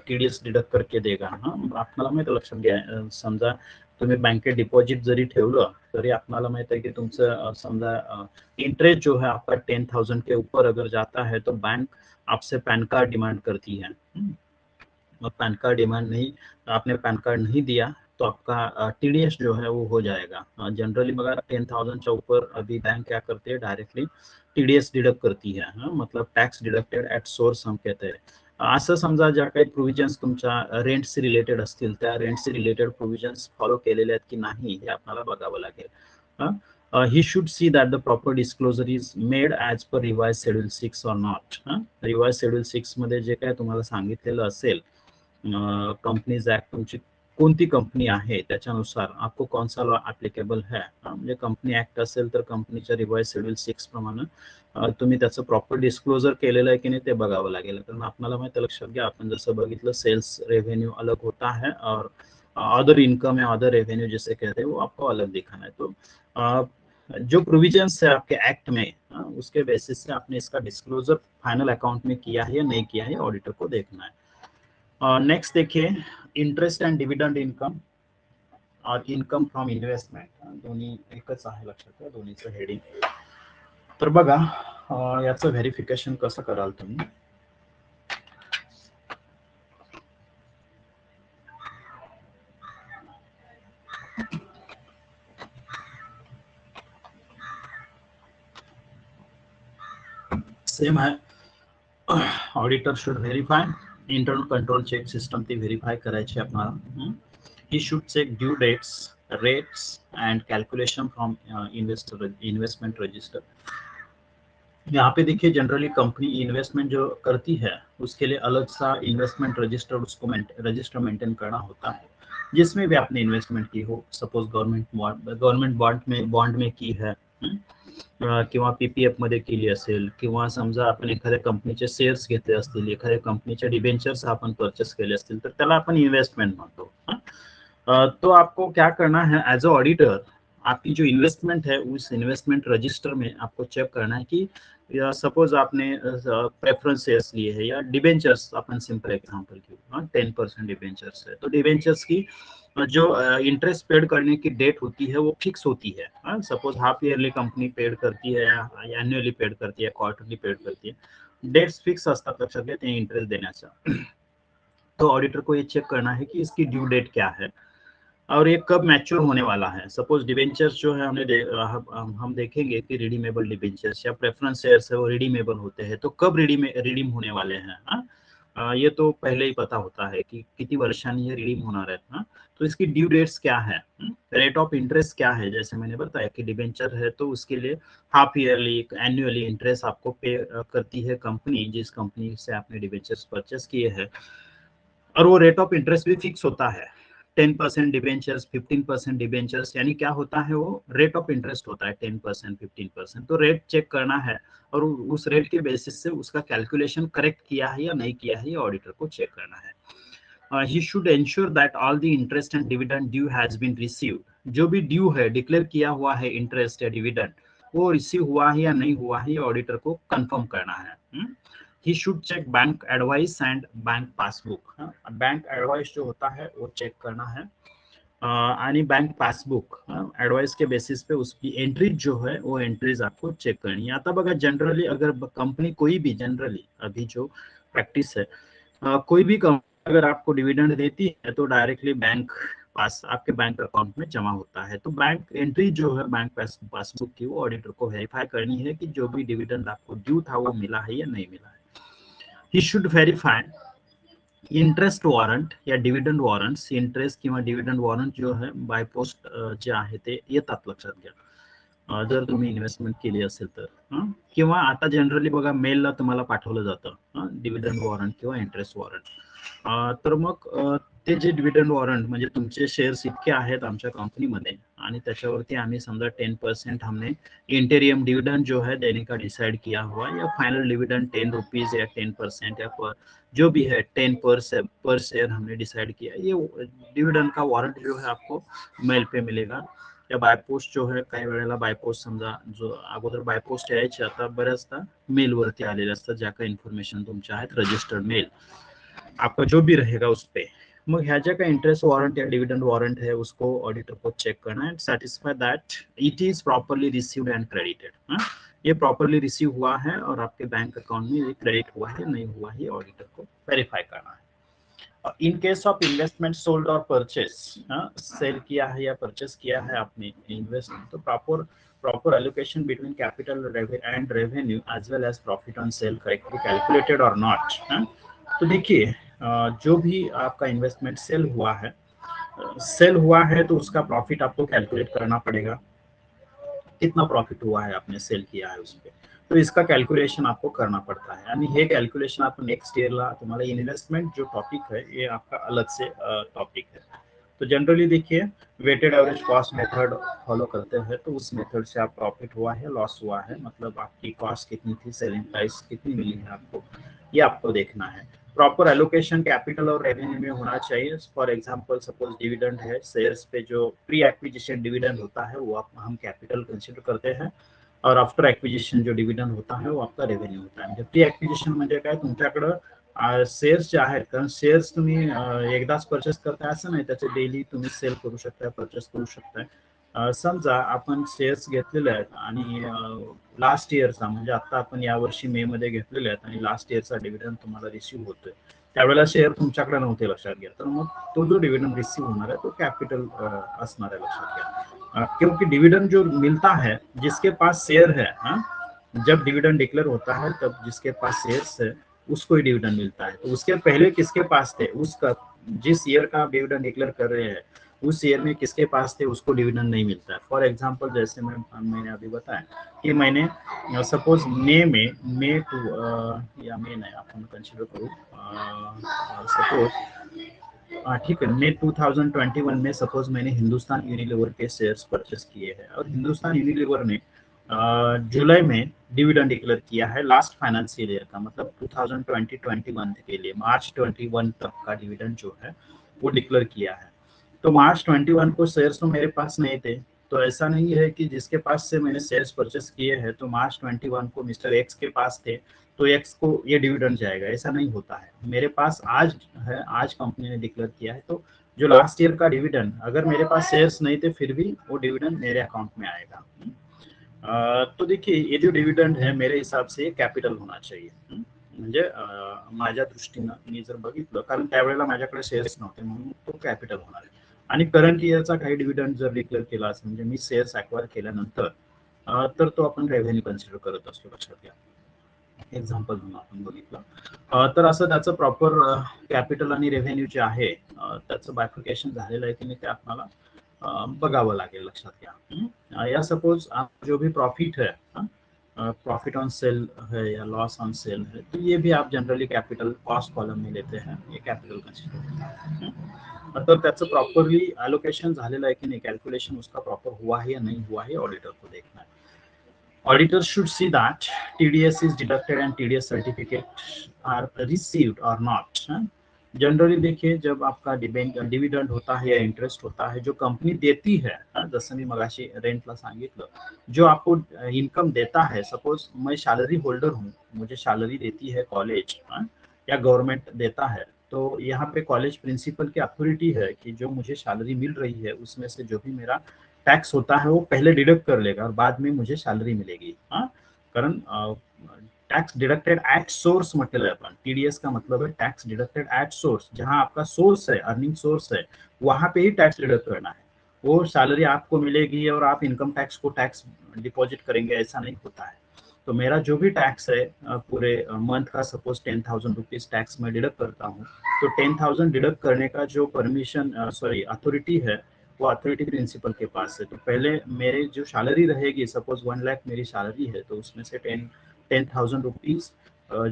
टीडीएस डिडक्ट करके देगा. आपल्याला माहिती, लक्षात घ्या. समजा तुम्ही बँकेत डिपॉझिट जरी ठेवलं तरी आपल्याला माहित है कि तुमचं समजा इंटरेस्ट जो है आपका 10,000 के ऊपर अगर जाता है तो बैंक आपसे पैन कार्ड डिमांड करती है. और पैन कार्ड डिमांड नहीं, आपने पैन कार्ड नहीं दिया तो आपका टीडीएस जो है वो हो जाएगा. जनरली मगर 10,000 के ऊपर अभी बैंक क्या करते हैं, डायरेक्टली टीडीएस डिडक्ट करती है. मतलब टैक्स डिडक्टेड एट सोर्स हम कहते हैं. असं समजा ज्या काही प्रोव्हिजन्स तुमच्या रेंट्स रिलेटेड असतील त्या रेंट्स रिलेटेड प्रोव्हिजन्स फॉलो केलेले आहेत की नाही हे आपल्याला बघावं लागेल. ही should see that the proper disclosure is made as per revise schedule 6 or not. Revise schedule 6 मध्ये जे काय तुम्हाला सांगितलेलं असेल कंपनीज ऍक्ट तुमची कोणती कंपनी आहे त्याच्यानुसार आपको कौन सा लॉ ऍप्लिकेबल है. म्हणजे कंपनी ऍक्ट असेल तर कंपनीच्या रिवाइज शेड्यूल 6 प्रमाणे तुम्ही त्याचं प्रॉपर डिस्क्लोजर केलेलं आहे की नाही ते बघावं लागेल. कारण आपल्याला माहिती लक्षात घ्या आपण जसं बघितलं सेल्स रेवेन्यू अलग होता है और अदर इनकम या अदर रेवेन्यू जिसे कहते हैं वो आपको अलग दिखाना है. तो जो प्रोविजंस है आपके एक्ट में उसके बेसिस से आपने इसका डिस्क्लोजर फाइनल अकाउंट में किया है या नहीं किया है ऑडिटर को देखना है. नेक्स्ट देखिए इंटरेस्ट एंड डिविडेंड इनकम और इनकम फ्रॉम इन्व्हेस्टमेंट दोन्ही एकच आहे लक्षात घ्या दोन्हीचं हेडिंग. तर बघा याचं व्हेरिफिकेशन कसं कराल तुम्ही. सेम है auditor should verify internal control check system ती व्हेरीफाय करायची आपल्याला. He should check due dates rates and calculation from investment register. यहाँ पे देखिए जनरली कंपनी इन्वेस्टमेंट जो करती है उसके लिए अलग सा इन्वेस्टमेंट रजिस्टर उसको रजिस्टर मेंटेन करना होता है जिसमें भी आपने इन्वेस्टमेंट की हो. सपोज गव्हर्नमेंट बॉन्ड में की है किंवा पीपीएफ मध्ये केली असेल किंवा समजा आपण एखाद्या कंपनीचे शेअर्स घेतले असतील एखाद्या कंपनीचे डिबेंचर्स आपण परचेस केले असतील तर त्याला आपण इन्वेस्टमेंट म्हणतो. तो आपको क्या करना है एज अ ऑडिटर आपकी जो इन्वेस्टमेंट है उस इन्वेस्टमेंट रजिस्टर में आपको चेक करना है कि सपोज आपने प्रेफरेंस शेयर्स लिए है या डिबेंचर्स अपन सिंपल एग्जांपल की 10% डिबेंचर्स है तो डिबेंचर्स की जो इंटरेस्ट पेड करने की डेट होती है वो फिक्स होती है. Suppose half yearly company paid करती है या एन्युअली पेड करती है क्वार्टरली पेड करती है डेट्स फिक्स असतात लक्षात घ्या ते इंटरेस्ट देण्याचा. तो ऑडिटर को ये चेक करना है कि इसकी ड्यू डेट क्या है और ये कब मैच्योर होने वाला है. सपोज डिबेंचर्स जो है हम देखेंगे कि रिडीमेबल डिबेंचर्स या प्रेफरेंस शेयर्स है वो रिडीमेबल होते हैं तो कब रिडीम होने वाले हैं ये तो पहले ही पता होता है कि कितनी वर्षानी ये रिडीम होणार है. तो इसकी ड्यू डेट्स क्या है रेट ऑफ इंटरेस्ट क्या है जैसे मैंने बताया कि डिबेंचर है तो उसके लिए हाफ ईयरली एनुअली इंटरेस्ट आपको पे करती है कंपनी जिस कंपनी से आपने डिबेंचर्स परचेस किए हैं और वो रेट ऑफ इंटरेस्ट भी फिक्स होता है. 10% डिबेंचर्स 15% डिबेंचर्स यानी क्या होता है वो रेट ऑफ इंटरेस्ट होता है 10% 15%. तो रेट चेक करना है और उस रेट के बेसिस से उसका कैलकुलेशन करेक्ट किया है या नहीं किया है ये ऑडिटर को चेक करना है. He should ensure that all the interest and dividend due has been received. जो भी ड्यू है डिक्लेयर किया हुआ है इंटरेस्ट या डिविडेंड वो रिसीव हुआ है या नहीं हुआ है ये ऑडिटर को कंफर्म करना है. He should cheque bank advice and bank passbook. Bank advice जो होता है वो चेक करना है आणि बैंक पासबुक एडवाइस के बेसिस पे उसकी एंट्रीज जो है वो एंट्रीज आपको चेक करनी है. आता बघा जनरली अगर कंपनी कोई भी जनरली अभी जो प्रैक्टिस है कोई भी कंपनी अगर आपको डिविडेंड देती है तो डायरेक्टली बैंक पास आपके बैंक अकाउंट में जमा होता है. तो बैंक एंट्री जो है बैंक पासबुक की वो ऑडिटर को वेरीफाई करनी है कि जो भी डिविडेंड आपको ड्यू था वो मिला है या नहीं मिला है. He should verify interest warrant या डिविडंड वॉरंट्स. इंटरेस्ट किंवा डिविडंड वॉरंट जो है बाय पोस्ट जे आहे ते येतात लक्षात घ्या जर तुम्ही इन्व्हेस्टमेंट केली असेल तर किंवा आता जनरली बघा मेलला तुम्हाला पाठवलं जातं डिविडंड वॉरंट किंवा इंटरेस्ट वॉरंट. तर मग ते जे डिविडंड वॉरंट म्हणजे तुमचे शेअर्स इतके आहेत आमच्या कंपनीमध्ये आणि त्याच्यावरती आम्ही समजा 10% हमने इंटेरियम डिविडेंड जो है देने का डिसाइड किया हुआ या फाइनल डिविडेंड 10 रुपीज या 10% या जो भी है 10 पर शेयर हमने डिसाइड किया. ये डिविडेंड का वॉरंट जो है आपको मेल पे मिलेगा या बाय पोस्ट जो है काही वेळेला बाय पोस्ट समजा जो अगोदर बाय पोस्ट यायचे आता बऱ्याचदा मेलवरती आलेले असतात ज्या काही इन्फॉर्मेशन तुमच्या आहेत रजिस्टर्ड मेल आपका जो भी रहेगा उस पे. मग ह्या ज्या काही इंटरेस्ट वॉरंट या डिविडेंड वॉरंट है उसको ऑडिटर को चेक करना है and satisfy that it is properly received and credited. ये प्रॉपरली रिसीव हुआ है और आपके बैंक अकाउंट में ये क्रेडिट हुआ है नहीं हुआ है ऑडिटर को वेरीफाई करना है. इन केस ऑफ इन्वेस्टमेंट सोल्ड और परचेस सेल किया है या परचेस किया है आपने इन्वेस्टमेंट तो proper allocation between capital and revenue as well as profit on sale correctly calculated or not. तो देखिए जो भी आपका इन्वेस्टमेंट सेल हुआ है तो उसका प्रॉफिट आपको कैलकुलेट करना पड़ेगा, कितना प्रॉफिट हुआ है आपने सेल किया है उस पे, तो इसका कैलकुलेशन आपको करना पड़ता है आणि हे कैलकुलेशन आपण नेक्स्ट ईयरला तुम्हाला इन्वेस्टमेंट जो टॉपिक है ये आपका अलग से टॉपिक है। तो जनरली देखिए weighted average cost method follow करते हैं तो उस मेथड से आप प्रॉफिट हुआ है लॉस हुआ है, मतलब आपकी कॉस्ट कितनी थी, सेलिंग प्राइस कितनी मिली है आपको, ये आपको देखना है। प्रॉपर एलोकेशन कैपिटल और रेवेन्यू में होना चाहिए। फॉर एग्जांपल सपोज डिविडेंड है, शेयर्स पे जो प्री एक्विजिशन डिविडेंड होता है वो हम कैपिटल कंसीडर करते हैं और आफ्टर एक्विजिशन जो डिविडंड होता है वो आपका रेव्हेन्यू होता है। प्री एक्विजिशन म्हणजे काय, तुमच्याकडं शेअर्स जे आहेत, कारण शेअर्स तुम्ही एकदाच परचेस करताय असं नाही, त्याचे डेली तुम्ही सेल करू शकताय, परचेस करू शकताय। समजा आपण शेअर्स घेतलेले आहेत आणि लास्ट इयरचा म्हणजे आता आपण यावर्षी मे मध्ये घेतलेले आहेत आणि लास्ट इयरचा डिव्हिडंड तुम्हाला रिसीव्ह होतोय, त्यावेळेला शेअर तुमच्याकडे नव्हते लक्षात घ्या, तर मग तो जो डिव्हिडंड रिसीव्ह होणार आहे तो कॅपिटल असणार आहे लक्षात घ्या। क्योंकि डिविडेंड जो मिलता है जिसके पास शेयर है, जब डिविडेंड डिक्लेयर होता है तब जिसके पास शेयर्स है उसको ही डिविडेंड मिलता है। तो उसके पहले किसके पास थे, उसका जिस ईयर का आप डिविडेंड डिक्लेयर कर रहे हैं उस ईयर में किसके पास थे उसको डिविडेंड नहीं मिलता है। फॉर एग्जांपल जैसे मैंने अभी बताया कि मैंने सपोज मे टू या मे नहीं अपन कंसिडर करूँ, सपोज ठीक है मे 2021 में सपोज मैंने हिंदुस्तान यूनिलीवर के शेयर्स परचेस किए हैं और हिंदुस्तान यूनिलीवर ने जुलाई में डिविडेंड डिक्लेयर किया है लास्ट फाइनेंशियल ईयर का, मतलब 2020-21 के लिए मार्च 21 तक का डिविडेंड जो है वो डिक्लेयर किया है। तो मार्च 21 को शेयर्स तो मेरे पास नहीं थे, तो ऐसा नहीं है कि जिसके पास से मैंने शेयर्स परचेस किए हैं तो मार्च 21 को मिस्टर एक्स के पास थे तो एक्स को ये डिविडेंड जाएगा, ऐसा नहीं होता है। मेरे पास आज है, आज कंपनी ने डिक्लेयर किया है, तो जो लास्ट ईयर का डिविडेंड अगर मेरे पास शेयर्स नहीं थे फिर भी वो डिविडेंड मेरे अकाउंट में आएगा। तो देखिए ये जो डिविडेंड है मेरे हिसाब से कॅपिटल होना चाहिए, म्हणजे माझ्या दृष्टीनं मी जर बघितलं, कारण त्यावेळेला माझ्याकडे शेअर्स नव्हते म्हणून तो कॅपिटल होणार आहे। आणि करंट इयरचा काही डिविडेंड जर डिक्लेअर केला असेल म्हणजे मी शेअर्स अक्वायर केल्यानंतर तर तो आपण रेव्हेन्यू कन्सिडर करत असतो लक्षात घ्या। एक्झाम्पल म्हणून आपण बघितलं तर असं त्याचं प्रॉपर कॅपिटल आणि रेव्हेन्यू जे आहे त्याचं बायफिकेशन झालेलं आहे की नाही ते आपल्याला बघावं लागेल लक्षात घ्या। या सपोज जो भी प्रॉफिट है, प्रॉफिट ऑन सेल है या लॉस ऑन सेल है, तो ये भी आप जनरली कैपिटल कॉस्ट कॉलम में लेते हैं, ये कैपिटल कंसिडर करते हैं। तो त्याचं प्रॉपरली एलोकेशन झालेलं आहे की नाही, कैलकुलेशन उसका प्रॉपर हुआ है या नहीं हुआ है, ऑडिटर को देखना है। Auditors should see that TDS is deducted and TDS certificates are received or not। Generally देखिए जब आपका डिविडेंड होता है या इंटरेस्ट होता है जो कंपनी देती है, जसं मी मगाशी रेंटला सांगितलं, जो आपको इनकम देता है, सपोज मैं सैलरी होल्डर हूँ, मुझे सैलरी देती है कॉलेज या गवर्नमेंट देता है, तो यहाँ पे कॉलेज प्रिंसिपल की अथॉरिटी है कि जो मुझे सैलरी मिल रही है उसमें से जो भी मेरा टैक्स होता है वो पहले डिडक्ट कर लेगा और बाद में मुझे सैलरी मिलेगी। कारण टैक्स डिडक्टेड एट सोर्स म्हटलेलं आहे आपण, टीडीएस का मतलब है टैक्स डिडक्टेड एट सोर्स, जहां आपका सोर्स है, अर्निंग सोर्स है, वहां पे ही टैक्स डिडक्ट करना है। वो सैलरी आपको मिलेगी और आप इनकम टैक्स को टैक्स डिपॉजिट करेंगे, ऐसा नहीं होता है। तो मेरा जो भी टैक्स है पूरे मंथ का सपोज 10,000 रुपीज टैक्स में डिडक्ट करता हूँ, तो 10,000 डिडक्ट करने का जो परमिशन अथॉरिटी है वो अथॉरिटी प्रिंसिपल के पास है। तो पहले मेरे जो सैलरी रहेगी, सपोज 1 लाख मेरी सैलरी है, तो उसमें से 10,000 रुपीज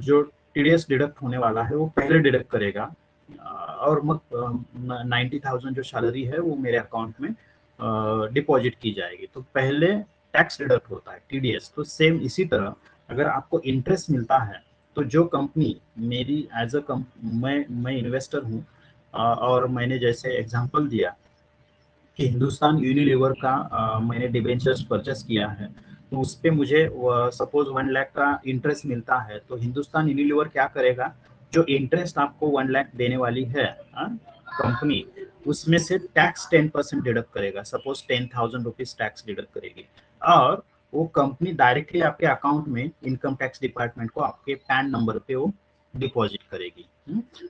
जो टीडीएस डिडक्ट होने वाला है वो पहले डिडक्ट करेगा और मग 90,000 जो सैलरी है वो मेरे अकाउंट में डिपॉजिट की जाएगी। तो पहले टैक्स डिडक्ट होता है टीडीएस। तो सेम इसी तरह अगर आपको इंटरेस्ट मिलता है तो जो कंपनी मेरी एज अ मैं इन्वेस्टर हूँ और मैंने जैसे एग्जांपल दिया कि हिंदुस्तान यूनिलीवर का मैंने डिबेंचर्स परचेस किया है, तो उस पर मुझे सपोज 1 लाख का इंटरेस्ट मिलता है, तो हिंदुस्तान यूनिलीवर क्या करेगा, जो इंटरेस्ट आपको 1 लाख देने वाली है कंपनी, उसमें से टैक्स 10% डिडक्ट करेगा, सपोज 10,000 रुपीज टैक्स डिडक्ट करेगी और वो कंपनी डायरेक्टली आपके अकाउंट में इनकम टैक्स डिपार्टमेंट को आपके पैन नंबर पे वो डिपॉजिट करेगी।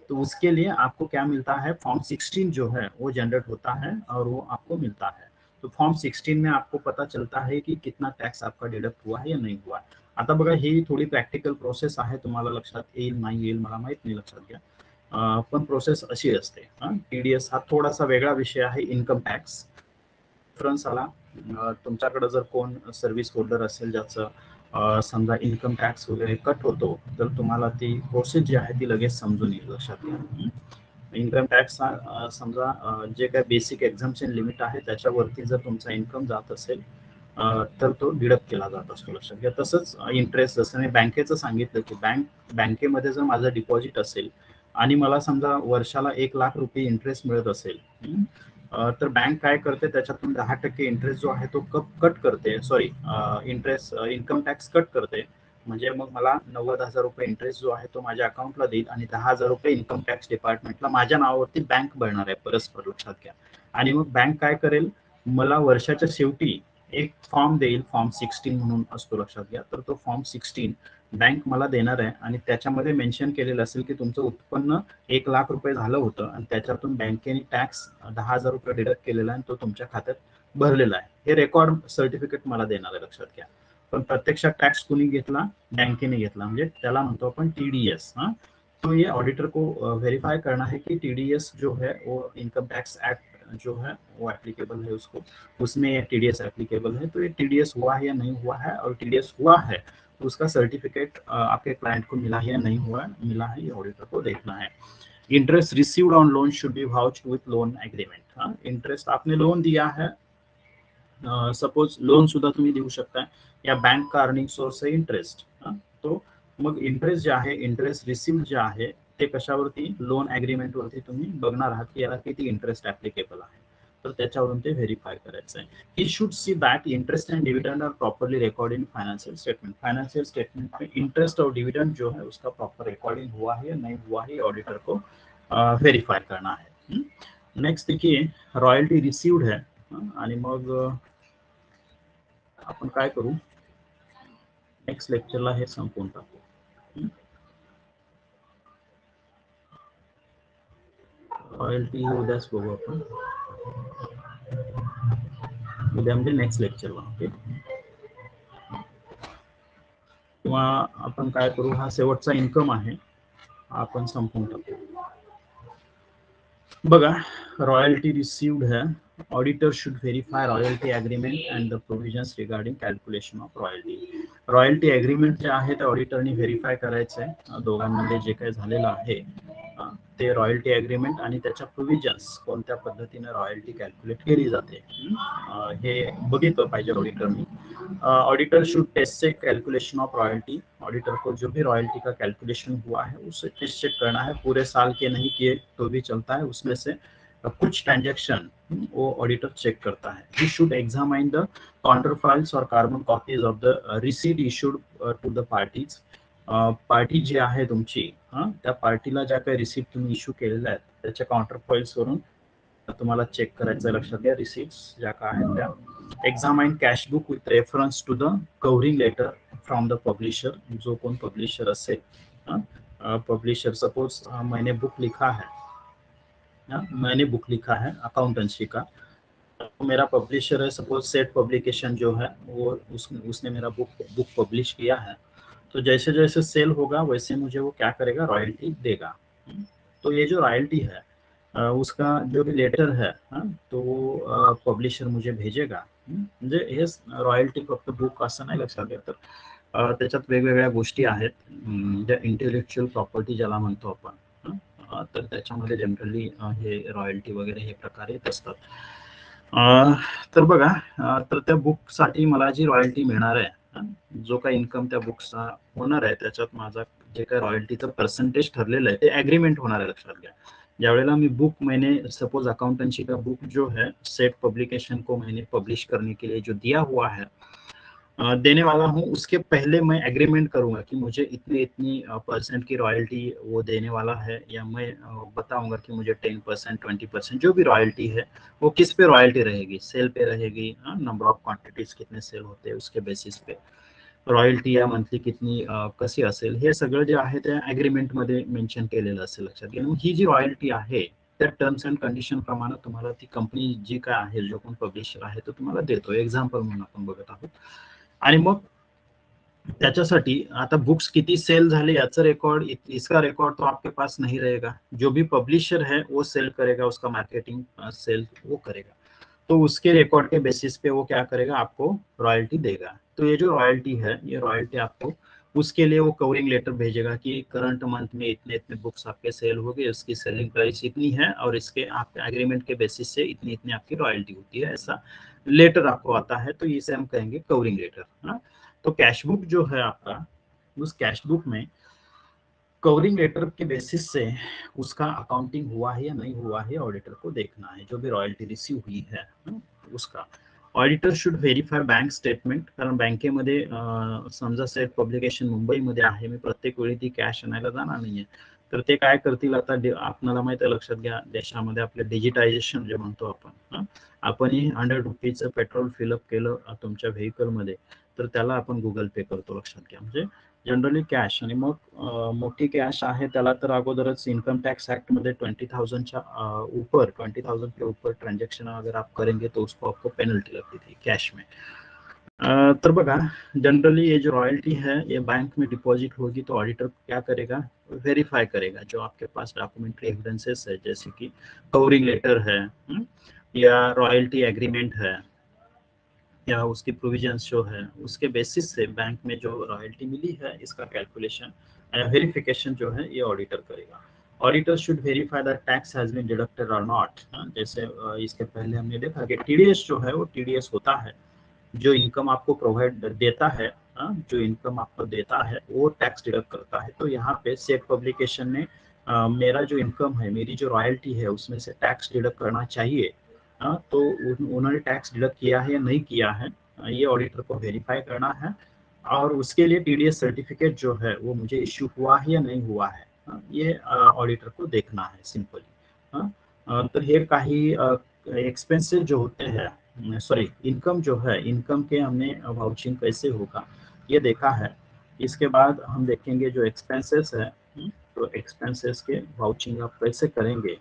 तो उसके लिए आपको क्या मिलता है, फॉर्म 16 जो है वो जनरेट होता है और वो आपको मिलता है। तो फॉर्म 16 में आपको पता चलता है कि कितना टैक्स आपका डिडक्ट हुआ है या नहीं हुआ। आता बघा ही थोडी प्रॅक्टिकल प्रोसेस आहे, तुम्हाला लक्षात येईल नाही येईल मला माहित नाही, लक्षात घ्या. पण प्रोसेस अशी असते. टीडीएस हा थोडासा वेगळा विषय आहे. इन्कम टॅक्स रेफरन्स आला, तुमच्याकडे जर कोण सर्व्हिस होल्डर असेल ज्याचं समजा इन्कम टॅक्स वगैरे कट होतो, तर तुम्हाला ती प्रोसेस जी आहे ती लगेच समजून येईल, लक्षात घ्या. इन्कम टॅक्स समजा जे काही बेसिक एक्झाम्पशन लिमिट आहे त्याच्यावरती जर तुमचा इन्कम जात असेल तर तो डिडक्ट केला जात असतो, लक्षात घ्या. तसंच इंटरेस्ट, जसं मी बँकेचं सांगितलं की बँकेमध्ये जर माझं डिपॉझिट असेल आणि मला समजा वर्षाला 1,00,000 रुपये इंटरेस्ट मिळत असेल, तर बँक काय करते, त्याच्यातून 10% इंटरेस्ट जो आहे तो कट करते, sorry interest income tax cut करते. म्हणजे मग मला 90,000 रुपये इंटरेस्ट जो आहे तो माझ्या अकाउंटला देईल आणि 10,000 रुपये इन्कम टॅक्स डिपार्टमेंटला माझ्या नावावरती बँक भरणार आहे परस्पर, लक्षात घ्या. आणि मग बँक काय करेल, मला वर्षाच्या शेवटी एक फॉर्म देईल, फॉर्म 16 म्हणून असतो, लक्षात घ्या. तर तो फॉर्म 16 बँक मला देणार आहे आणि त्याच्यामध्ये मेन्शन केलेलं असेल की तुमचं उत्पन्न 1,00,000 रुपये झालं होतं आणि त्याच्यातून बँकेने टॅक्स 10,000 रुपये डिडक्ट केलेला आहे आणि तो तुमच्या खात्यात भरलेला आहे. हे रेकॉर्ड सर्टिफिकेट मला देणार आहे, लक्षात घ्या. पण प्रत्यक्षात टॅक्स कोणी घेतला, बँकेने घेतला, म्हणजे त्याला म्हणतो आपण टीडीएस. तो ये ऑडिटर को वेरीफाई करना है कि टीडीएस जो है वो इनकम टैक्स एक्ट जो है वो एप्लीकेबल है उसको, उसमें टीडीएस एप्लीकेबल है, तो ये टीडीएस हुआ है या नहीं हुआ है, और टीडीएस हुआ है तो उसका सर्टिफिकेट आपके क्लाइंट को मिला है या नहीं हुआ मिला है, ये ऑडिटर को देखना है. Interest received on loan should be vouched with loan agreement. Interest आपने लोन दिया है, सपोज लोन सुद्धा तुम्ही देऊ शकता या बँक का अर्निंग सोर्स आहे इंटरेस्ट. तो मग इंटरेस्ट जे आहे, इंटरेस्ट रिसीव्ड जे आहे ते कशावरती, लोन ॲग्रीमेंट वरती तुम्ही बघणार आहात की याला किती इंटरेस्ट ॲप्लिकेबल आहे, तर त्याच्यावरून ते व्हेरीफाय करायचं आहे. He should see that interest and dividend are properly record in financial statement. Financial statement में इंटरेस्ट और डिविडेंड जो है उसका प्रॉपर रिकॉर्डिंग हुआ है या नहीं हुआ है, ऑडिटर को व्हेरीफाय करना है. नेक्स्ट देखिए, रॉयल्टी रिसीव्ड है आणि मग आपण काय करू, नेक्स्ट लेक्चरला हे संपवून टाकू. रॉयल्टी उद्याच बघू आपण, उद्या म्हणजे नेक्स्ट लेक्चरला. ओके, किंवा आपण काय करू, हा शेवटचा इन्कम आहे, आपण संपवून टाकू. बघा, रॉयल्टी रिसीव्ड है, auditor should verify royalty agreement and the provisions regarding calculation of royalty. Royalty agreement जे आहे ते ऑडिटरनी व्हेरीफाय करायचं आहे, दोघांमध्ये जे काही झालेलं आहे ते रॉयल्टी एग्रीमेंट आणि त्याच्या प्रोव्हिजन्स, कोणत्या पद्धतीने रॉयल्टी कॅल्क्युलेट केली जाते हे बघितलं पाहिजे ऑडिटरनी. Auditor should test check calculation of royalty. Auditor को जो भी रॉयल्टी का कैलकुलेशन हुआ है उसे टेस्ट चेक करना है, पूरे साल के नहीं किए तो भी चलता है, उसमें से कुछ ट्रांजैक्शन वो ऑडिटर चेक करता है. He should examine the counter files और carbon copies of the receipt issued to the parties. Party जी आहे तुमची, त्या पार्टीला ज्या काही रिसीट तुम्ही इश्यू केलेल्या आहेत त्याच्या काउंटर फाइल्स वरून तुम्हाला चेक करायचं, लक्षात घ्या, रिसीट्स ज्या काय आहेत त्या. Examine cash book with reference to the covering letter from the publisher. जो कोण पब्लिशर असेल, पब्लिशर सपोज मैंने बुक लिखा है, मैंने बुक लिखा है अकाउंटेंसी का, तो मेरा पब्लिशर है सपोज सेट पब्लिकेशन जो है वो उसने मेरा बुक पब्लिश किया है, तो जैसे जैसे सेल होगा वैसे मुझे वो क्या करेगा, रॉयल्टी देगा. तो ये जो रॉयल्टी है उसका जो भी लेटर है तो वो पब्लिशर मुझे भेजेगा. म्हणजे हे रॉयल्टी फक्त बुक असं नाही, लक्षात घ्या. तर त्याच्यात वेगवेगळ्या गोष्टी आहेत, ज्या इंटेलेक्च्युअल प्रॉपर्टी ज्याला म्हणतो आपण, तर त्याच्यामध्ये जनरली हे रॉयल्टी वगैरे हे प्रकार येत असतात. तर बघा, तर त्या बुकसाठी मला जी रॉयल्टी मिळणार आहे, जो काही इन्कम त्या बुकचा होणार आहे त्याच्यात माझा जे काही रॉयल्टीचं पर्सेंटेज ठरलेलं आहे ते ॲग्रीमेंट होणार आहे, लक्षात घ्या. ज्यावेळेला मी बुक मैंने सपोज अकाउंटेंसी का बुक जो है सेट पब्लिकेशन को मैंने पब्लिश करने के लिए जो दिया हुआ है, देने वाला हूँ, उसके पहले मैं एग्रीमेंट करूंगा कि मुझे इतनी इतनी परसेंट की रॉयल्टी वो देने वाला है, या मैं बताऊंगा कि मुझे 10%, 20% जो भी रॉयल्टी है वो किस पे रॉयल्टी रहेगी, सेल पे रहेगी, नंबर ऑफ क्वांटिटीज कितने सेल होते हैं उसके बेसिस पे रॉयल्टी या मंथली कितनी कशी असेल, हे सगळं जे आहे ते ॲग्रीमेंट मध्ये मेन्शन केलेलं असेल, लक्षात घ्या. ही जी रॉयल्टी आहे त्या टर्म्स अँड कंडिशन प्रमाणे तुम्हाला ती कंपनी जी काय आहे, जो कोण पब्लिशर आहे तो तुम्हाला देतो. एक्झाम्पल म्हणून आपण बघत आहोत. आणि मग त्याच्यासाठी आता बुक्स किती सेल झाले याचा रिकॉर्ड, इसका रिकॉर्ड तो आपके पास नहीं रहेगा। जो भी पब्लिशर है वो सेल करेगा, उसका मार्केटिंग सेल वो करेगा, तो उसके रिकॉर्ड के बेसिस पे वो क्या करेगा, आपको रॉयल्टी देगा। तो ये जो रॉयल्टी है, ये रॉयल्टी आपको उसके लिए वो कवरिंग लेटर भेजेगा कि करंट मंथ में इतने इतने बुक्स आपके सेल हो गए, उसकी सेलिंग प्राइस इतनी है और इसके आपके एग्रीमेंट के बेसिस से इतनी इतनी आपकी रॉयल्टी होती है, ऐसा लेटर आपको आता है। तो इसे हम कहेंगे कवरिंग लेटर, है ना। तो कैश बुक जो है आपका, उस कैश बुक में कवरिंग लेटर के बेसिस से उसका अकाउंटिंग हुआ है या नहीं हुआ है, ऑडिटर को देखना है। जो भी रॉयल्टी रिसीव हुई है उसका auditor should verify bank statement, कारण बँकेमध्ये समजा सेट पब्लिकेशन मुंबईमध्ये आहे, मी प्रत्येक वेळी ती कॅश आणायला जाणार नाहीये, तर ते काय करतील आता, आपल्याला माहिती आहे, लक्षात घ्या, देशामध्ये आपले डिजिटायझेशन जे म्हणतो आपण, आपणही 100 रुपीचं पेट्रोल फिलअप केलं तुमच्या व्हेकलमध्ये, तर त्याला आपण गुगल पे करतो, लक्षात घ्या। म्हणजे जनरली कॅश, आणि मग मोठी कॅश आहे त्याला तर अगोदरच इनकम टैक्स एक्ट में 20,000 ऊपर 20,000 के ऊपर ट्रांजेक्शन अगर आप करेंगे तो उसको आपको पेनल्टी लगती थी कैश में। तर बघा, जनरली ये जो रॉयल्टी है ये बैंक में डिपॉजिट होगी तो ऑडिटर क्या करेगा, वेरीफाई करेगा जो आपके पास डॉक्यूमेंट्री एविडेंसेस है, जैसे कि कवरिंग लेटर है, या रॉयल्टी एग्रीमेंट है, या उसकी प्रोविजंस जो है, उसके बेसिस से बैंक में जो रॉयल्टी मिली है इसका कैलकुलेशन वेरिफिकेशन जो है ये ऑडिटर करेगा। Auditor should verify that tax has been deducted और नॉट। जैसे इसके पहले हमने देखा कि टीडीएस जो है वो टीडीएस होता है, जो इनकम आपको प्रोवाइड देता है, जो इनकम आपको देता है वो टैक्स डिडक्ट करता है। तो यहाँ पे सेट पब्लिकेशन ने मेरा जो इनकम है, मेरी जो रॉयल्टी है, उसमें से टैक्स डिडक्ट करना चाहिए। तो उन्होंने टैक्स डिडक्ट किया है या नहीं किया है, ये ऑडिटर को वेरीफाई करना है, और उसके लिए टीडीएस सर्टिफिकेट जो है वो मुझे इश्यू हुआ है या नहीं हुआ है, ये ऑडिटर को देखना है सिंपली। तर हे काही एक्सपेंसेस जो होते हैं, सॉरी इनकम जो है, इनकम के हमने वाउचिंग कैसे होगा ये देखा है। इसके बाद हम देखेंगे जो एक्सपेंसेस है, तो एक्सपेंसेस के वाउचिंग आप कैसे करेंगे,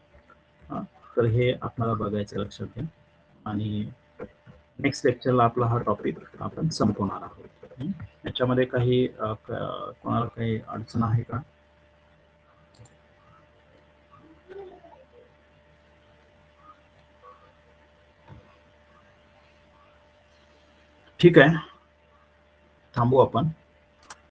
तर हे आपल्याला बघायचं, लक्षात घ्या। आणि नेक्स्ट लेक्चरला आपला हा टॉपिक आपण संपवणार आहोत। याच्यामध्ये काही कोणाला काही अडचण आहे का? ठीक आहे, थांबू आपण।